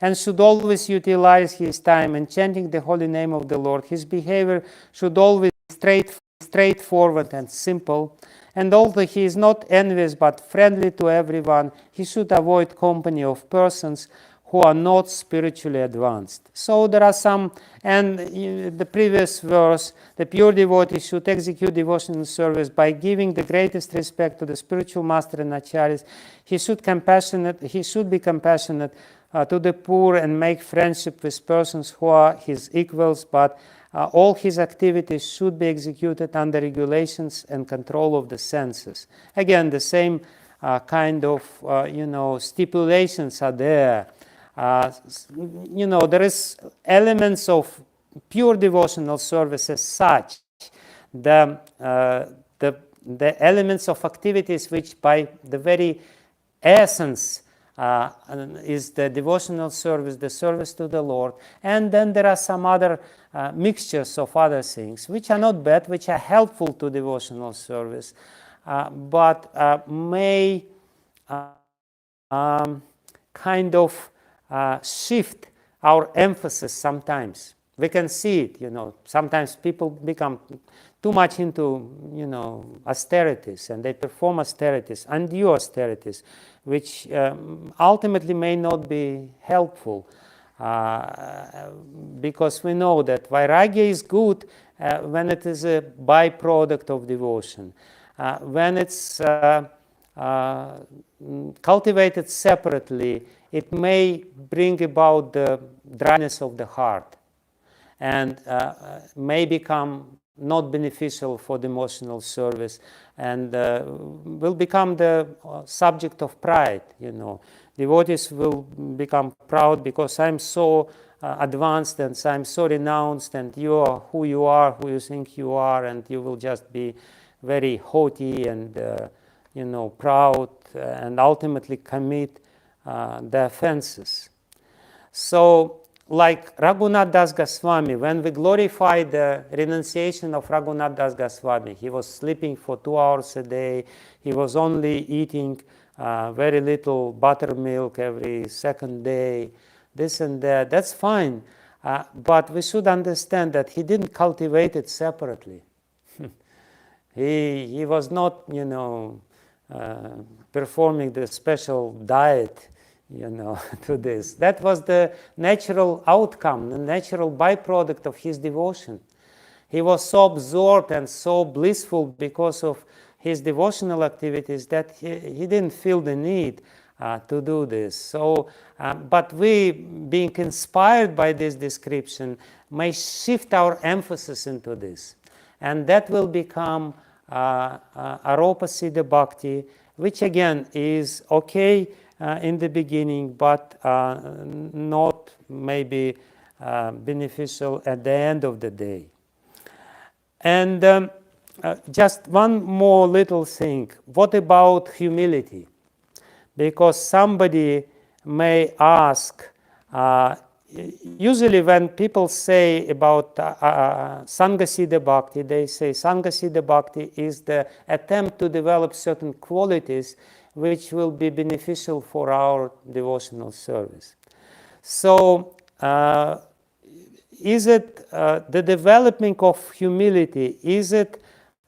and should always utilize his time in chanting the holy name of the Lord. His behavior should always be straightforward and simple. And although he is not envious but friendly to everyone, he should avoid company of persons who are not spiritually advanced. So there are some, and in the previous verse, the pure devotee should execute devotional service by giving the greatest respect to the spiritual master and acharyas. He should be compassionate to the poor and make friendship with persons who are his equals, but all his activities should be executed under regulations and control of the senses. Again, the same kind of, stipulations are there. There is elements of pure devotional service as such. The elements of activities which by the very essence is the devotional service, the service to the Lord. And then there are some other mixtures of other things which are not bad, which are helpful to devotional service, but may kind of shift our emphasis sometimes. We can see it, sometimes people become too much into, austerities, and they perform austerities, undue austerities, which ultimately may not be helpful, because we know that vairagya is good when it is a byproduct of devotion. When it's cultivated separately, it may bring about the dryness of the heart, and may become not beneficial for the emotional service, and will become the subject of pride. Devotees will become proud because I'm so advanced and I'm so renounced, and you are, who you think you are, and you will just be very haughty and proud, and ultimately commit the offenses. So, like Raghunath Das Goswami, when we glorify the renunciation of Raghunath Das Goswami, he was sleeping for 2 hours a day, he was only eating very little buttermilk every second day, this and that. That's fine, but we should understand that he didn't cultivate it separately. He was not, performing the special diet, to this. That was the natural outcome, the natural byproduct of his devotion. He was so absorbed and so blissful because of his devotional activities that he didn't feel the need to do this. So, but we, being inspired by this description, may shift our emphasis into this. And that will become Aropa Siddha Bhakti, which again is okay in the beginning, but not maybe beneficial at the end of the day. And just one more little thing. What about humility? Because somebody may ask, usually when people say about Sangha Siddha Bhakti, they say Sangha Siddha Bhakti is the attempt to develop certain qualities which will be beneficial for our devotional service. So, is it the development of humility, is it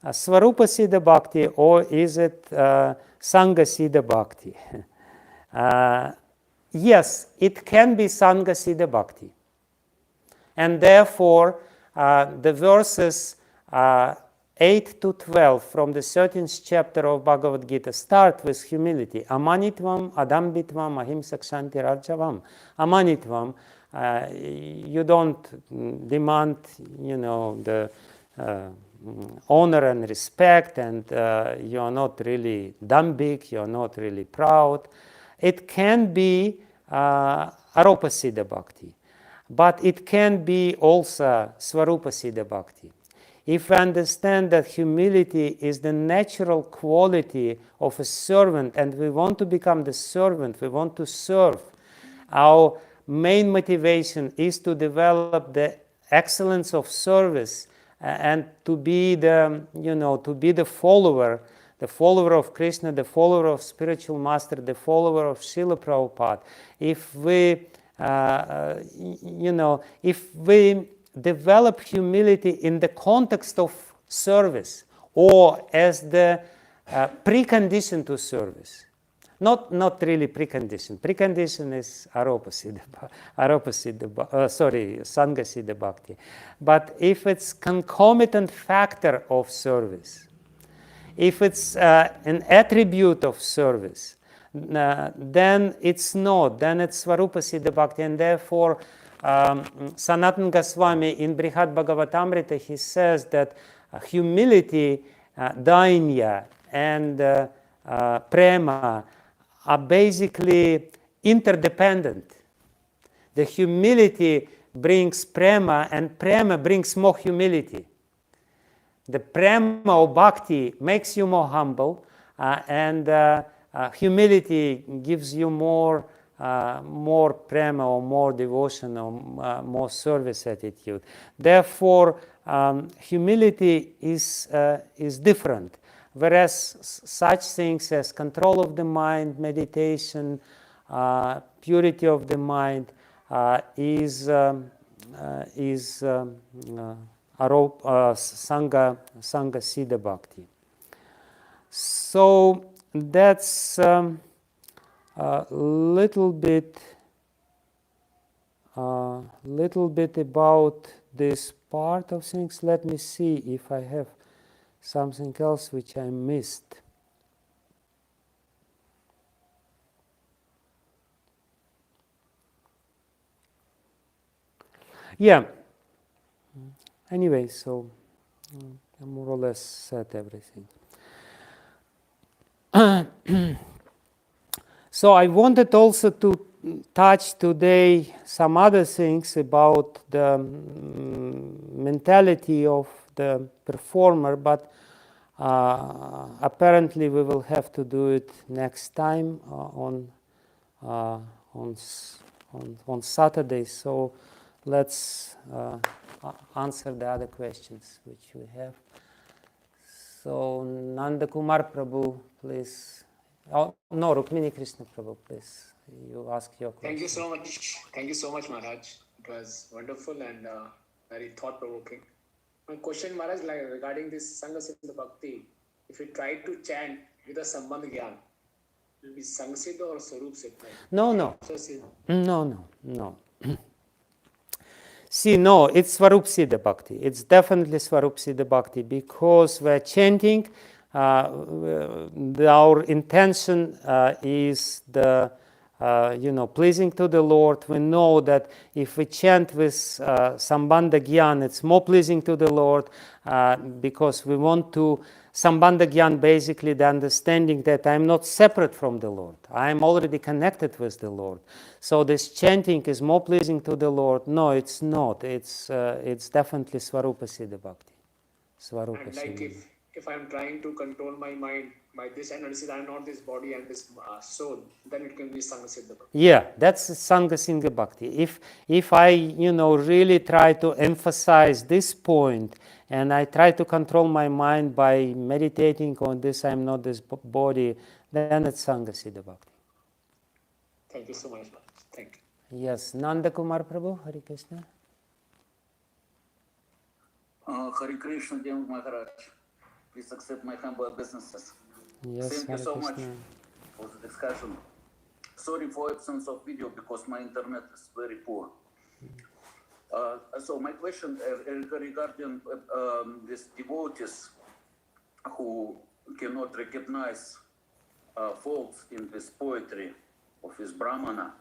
Svarupa Siddha Bhakti, or is it Sangha Siddha Bhakti? Yes, it can be Sangha Siddha Bhakti. And therefore, the verses 8 to 12 from the 13th chapter of Bhagavad Gita start with humility. Amanitvam, adambitvam, ahimsakshanti rajavam. Amanitvam, you don't demand, the honor and respect, and you are not really dambik, you are not really proud. It can be Aropa Siddha Bhakti, but it can be also Svarupa Siddha Bhakti. If we understand that humility is the natural quality of a servant, and we want to become the servant, we want to serve, our main motivation is to develop the excellence of service and to be the, to be the follower of Krishna, the follower of spiritual master, the follower of Srila Prabhupada. If we develop humility in the context of service, or as the precondition to service, not really precondition. Precondition is Sangha Siddha Bhakti. But if it's concomitant factor of service, if it's an attribute of service, then it's not. Then it's Svarupa Siddha Bhakti, and therefore Sanatana Goswami in Brihad Bhagavatamrita, he says that humility, dainya, and prema are basically interdependent. The humility brings prema, and prema brings more humility. The prema or bhakti makes you more humble, and humility gives you more prema or more devotion or more service attitude. Therefore, humility is different. Whereas such things as control of the mind, meditation, purity of the mind is Sangha Siddha Bhakti. So that's a little bit about this part of things. Let me see if I have something else which I missed. Yeah. Anyway, so I more or less said everything. So I wanted also to touch today some other things about the mentality of the performer, but apparently we will have to do it next time on Saturday. So let's answer the other questions which we have. So Nanda Kumar Prabhu, please. Oh, no, Rukmini Krishna Prabhu, please. You ask your question. Thank you so much. Thank you so much, Maharaj. It was wonderful and very thought-provoking. My question, Maharaj, regarding this Sangha Siddha Bhakti, if you try to chant with a Sambandh Gyan, it will be Sangha Siddha or Swarup Siddha? No. See, no, it's Swarup Siddha Bhakti. It's definitely Swarup Siddha Bhakti because we're chanting. Our intention is the pleasing to the Lord. We know that if we chant with Sambandha Gyan, it's more pleasing to the Lord because we want to Sambandha Gyan, basically the understanding that I'm not separate from the Lord. I'm already connected with the Lord. So this chanting is more pleasing to the Lord. No, it's not. It's definitely Swarupa Siddha Bhakti. Swarupa And like Siddha. if I'm trying to control my mind by this analysis, I'm not this body and this soul, then it can be Sangha Siddha Bhakti. Yeah, that's Sangha Siddha Bhakti. If I, really try to emphasize this point and I try to control my mind by meditating on this, I'm not this body, then it's Sangha Siddha Bhakti. Thank you so much, Maharaj. Thank you. Yes, Nanda Kumar Prabhu, Hare Krishna. Hare Krishna, dear Maharaj. Please accept my humble obeisances. Yes, Thank you Hare so much Krishna. for the discussion. Sorry for absence of video because my internet is very poor. So my question regarding these devotees who cannot recognize faults in this poetry of this Brahmana.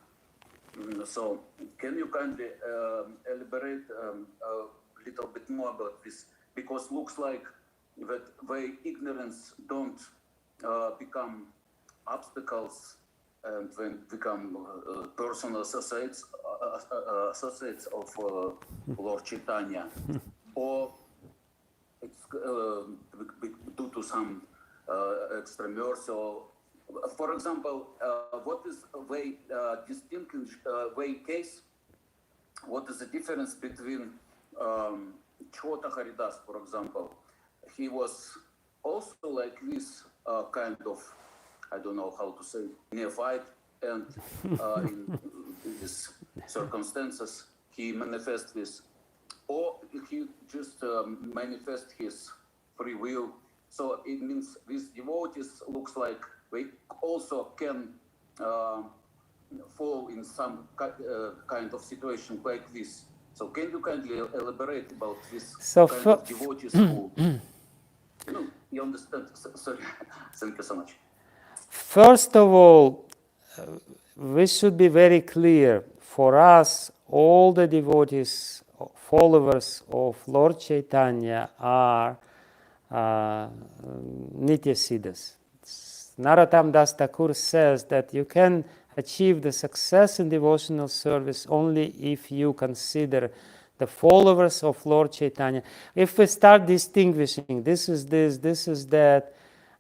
So can you kindly elaborate a little bit more about this? Because looks like that their ignorance don't become obstacles and then become personal associates of Lord Chaitanya, or it's due to some extramural. For example, what is the distinct case? What is the difference between Chota Haridas, for example? He was also like this kind of, I don't know how to say, neophyte, and in these circumstances he manifests this, or he just manifests his free will. So it means these devotees looks like they also can fall in some kind of situation like this. So can you kindly elaborate about this kind of devotees who, you understand? Sorry, thank you so much. First of all, we should be very clear. For us, all the devotees, followers of Lord Chaitanya are Nitya Siddhas. Narottam Das Thakur says that you can achieve the success in devotional service only if you consider the followers of Lord Chaitanya. If we start distinguishing this is this, this is that,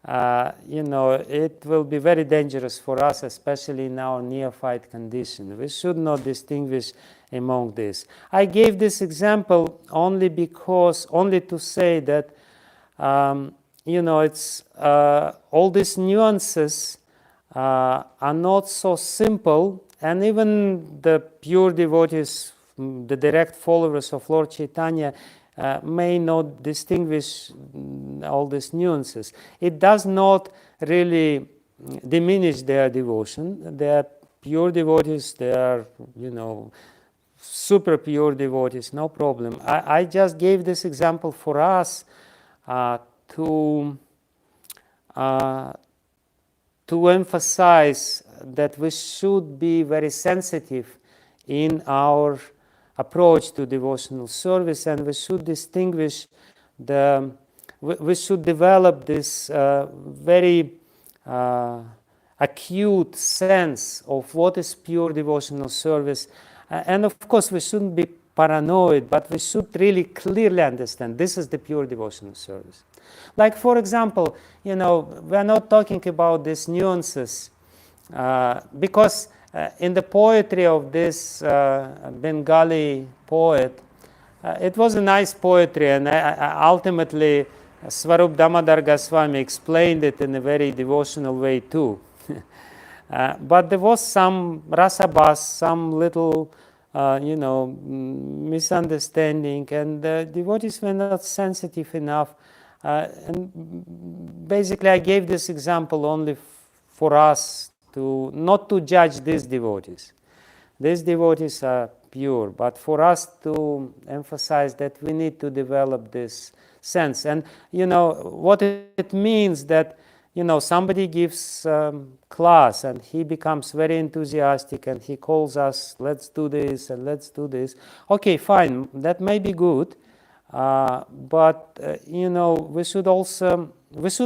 it will be very dangerous for us, especially in our neophyte condition. We should not distinguish among this. I gave this example only to say that, it's all these nuances are not so simple, and even the pure devotees, the direct followers of Lord Chaitanya, may not distinguish all these nuances. It does not really diminish their devotion. They are pure devotees, they are, super pure devotees, no problem. I just gave this example for us to emphasize that we should be very sensitive in our approach to devotional service, and we should distinguish we should develop this very acute sense of what is pure devotional service. And of course, we shouldn't be paranoid, but we should really clearly understand this is the pure devotional service. Like, for example, we're not talking about these nuances because in the poetry of this Bengali poet, it was a nice poetry, and ultimately Swarup Damodar Goswami explained it in a very devotional way too. But there was some rasabas, some little, misunderstanding, and the devotees were not sensitive enough. And basically, I gave this example only for us not to judge these devotees. These devotees are pure, but for us to emphasize that we need to develop this sense. And what it means that somebody gives class and he becomes very enthusiastic and he calls us, let's do this and let's do this. Okay, fine, that may be good, but we should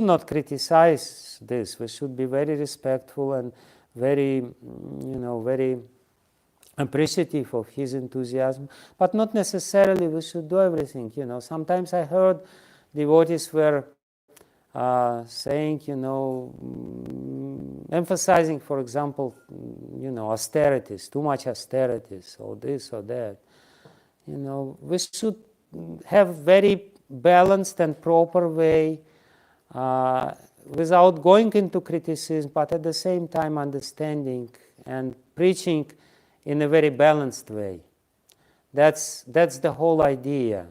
not criticize this. We should be very respectful and very very appreciative of his enthusiasm, but not necessarily we should do everything. Sometimes I heard devotees were saying, emphasizing, for example, austerities, too much austerities, or this or that. We should have very balanced and proper way without going into criticism, but at the same time understanding and preaching in a very balanced way. That's the whole idea.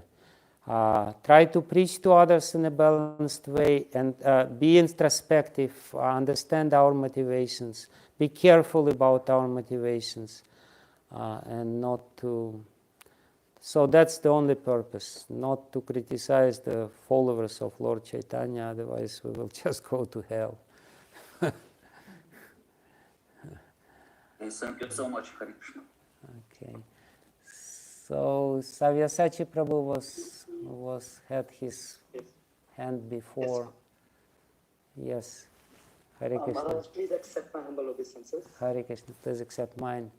Try to preach to others in a balanced way and be introspective, understand our motivations, be careful about our motivations, and not to... So that's the only purpose, not to criticize the followers of Lord Chaitanya, otherwise we will just go to hell. Thank you so much, Hare Krishna. Okay. So Savyasachi Prabhu had his hand before. Yes. Hare Krishna. Maharaj, please accept my humble obeisances. Hare Krishna, please accept mine.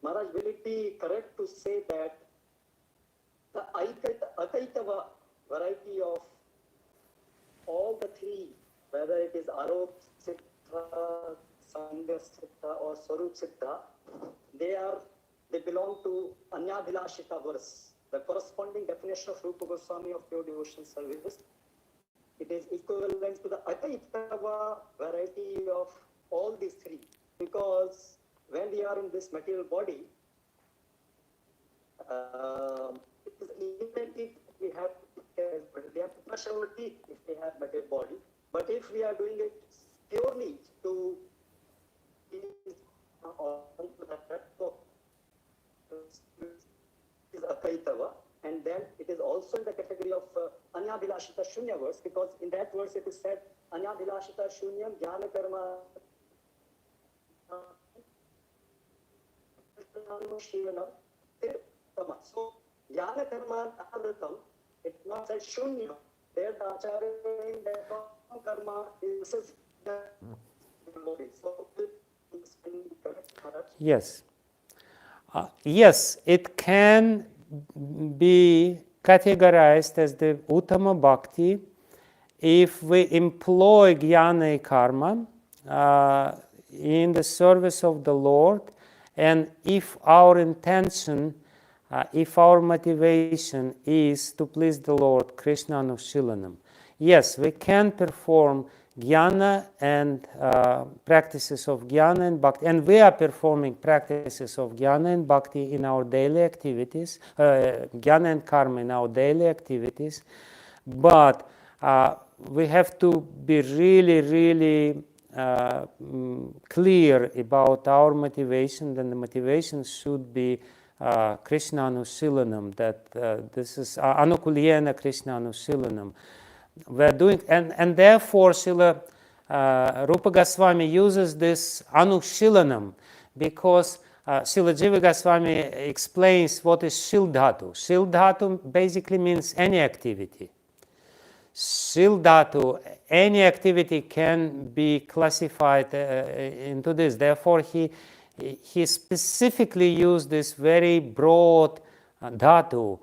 Maharaj, will it be correct to say that the Akaitava variety of all the three, whether it is Arop Siddha, Sangha Siddha or Swarup Siddha, they belong to Anyabhilashita verse, the corresponding definition of Rupa Goswami of pure devotional service. It is equivalent to the Akaitava variety of all these three, because when we are in this material body, it is even if we have to brush our teeth if we have material body. But if we are doing it purely to is Akaitava, and then it is also in the category of Anyabhilashita Shunya verse, because in that verse it is said Anyabhilashita Shunyam Jnana Karma. So Jnana Karma Amritam, it's not said Shunya. There the Acharya saying that karma is the so yes. Yes, it can be categorized as the Uttama Bhakti if we employ Jnana Karma in the service of the Lord, and if our intention, if our motivation is to please the Lord, Krishna Anushilanam. Yes, we can perform jnana and practices of jnana and bhakti. And we are performing practices of jnana and bhakti in our daily activities, jnana and karma in our daily activities. But we have to be really, really clear about our motivation. Then the motivation should be Krishna Anusilanam, that this is Anukulyena Krishna Anusilanam. We're doing, and therefore Srila Rupa Goswami uses this Anushilanam because Srila Jiva Goswami explains what is Shildhatu. Shildhatu basically means any activity. Shildhatu, any activity can be classified into this. Therefore, he specifically used this very broad dhatu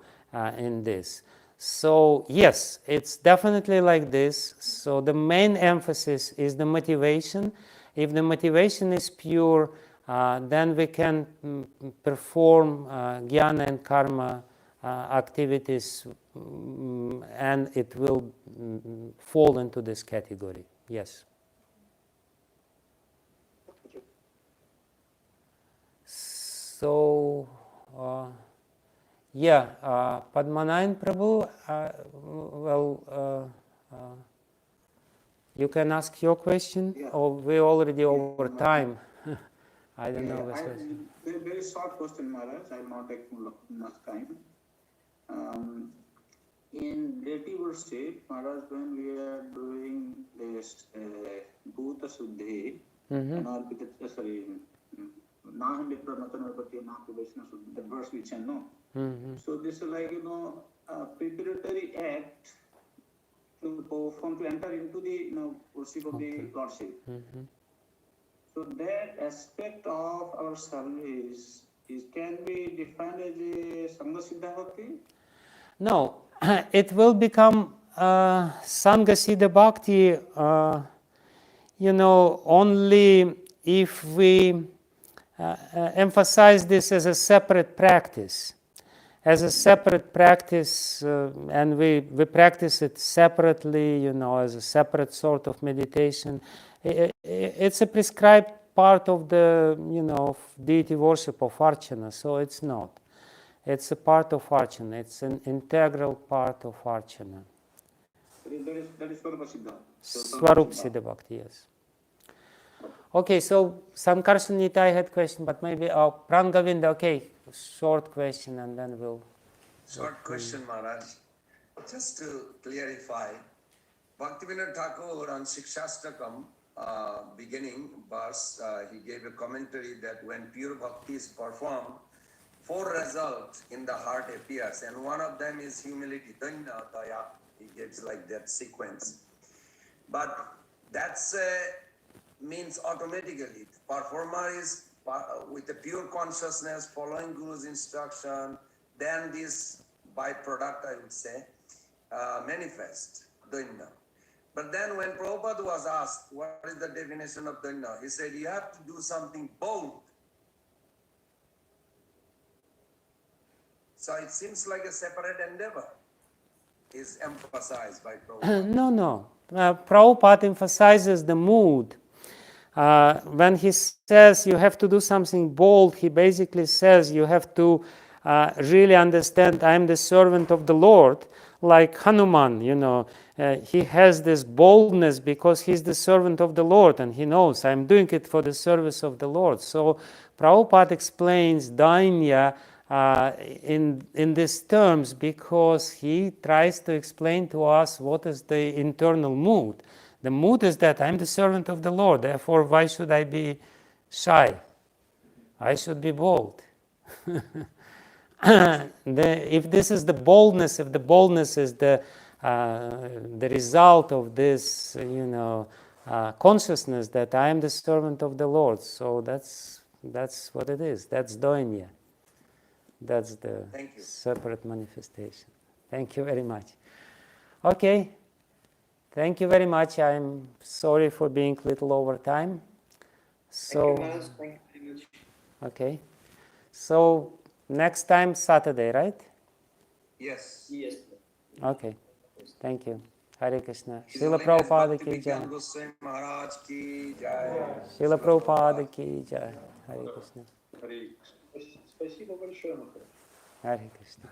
in this. So yes, it's definitely like this. So the main emphasis is the motivation. If the motivation is pure, then we can perform jnana and karma activities, and it will fall into this category. Yes. So, Padmanabhan Prabhu, you can ask your question, or we're already over time. I don't know. Very short question, Maharaj. I will not take much time. In deity worship, Maharaj, when we are doing this Bhuta Suddhi, Nahandi Pramatanapati, Nahandi Vaishna Suddhi, the verse which I know. So this is like, a preparatory act to perform, to enter into the worship of the Lordship. So that aspect of our service can be defined as a Sangha Siddha Bhakti? No, it will become Sangha Siddha Bhakti, only if we emphasize this as a separate practice. As a separate practice, and we practice it separately, as a separate sort of meditation. It's a prescribed part of the, of deity worship of Archana, so it's not. It's a part of Archana. It's an integral part of Archana. That is Swarupa Siddha. Swarupa Siddha Bhakti, yes. Okay, so Sankarshan Nitai had question, but maybe Prangavinda, okay, short question and then we'll... Short question, Maharaj. Just to clarify, Bhaktivinoda Thakur on Shikshastakam, beginning verse, he gave a commentary that when pure bhakti is performed, 4 results in the heart appears, and one of them is humility. Danya, daya. He gives like that sequence. But that's means automatically. Performer is with a pure consciousness, following Guru's instruction, then this byproduct, I would say, manifest, Danya. But then when Prabhupada was asked, what is the definition of Danya? He said, you have to do something bold. So it seems like a separate endeavor is emphasized by Prabhupada. No. Prabhupada emphasizes the mood. When he says you have to do something bold, he basically says you have to really understand I am the servant of the Lord, like Hanuman, he has this boldness because he's the servant of the Lord and he knows I'm doing it for the service of the Lord. So Prabhupada explains Dainya in these terms because he tries to explain to us what is the internal mood. The mood is that I'm the servant of the Lord, therefore why should I be shy? I should be bold. If this is the boldness, if the boldness is the result of this, consciousness that I am the servant of the Lord, so that's what it is. That's Doinya. That's the separate manifestation. Thank you very much. Okay. Thank you very much. I'm sorry for being a little over time. So, Thank you, Maharaj. Thank you very much. Okay. So, next time, Saturday, right? Yes. Yes. Okay. Thank you. Hare Krishna. His Srila Holiness Prabhupada Bhakti ki Vigьяна jai. Goswami Maharaj ki jai. Srila Prabhupada ki jai. Hare Krishna. Спасибо большое, Махарадж. Hare Krishna.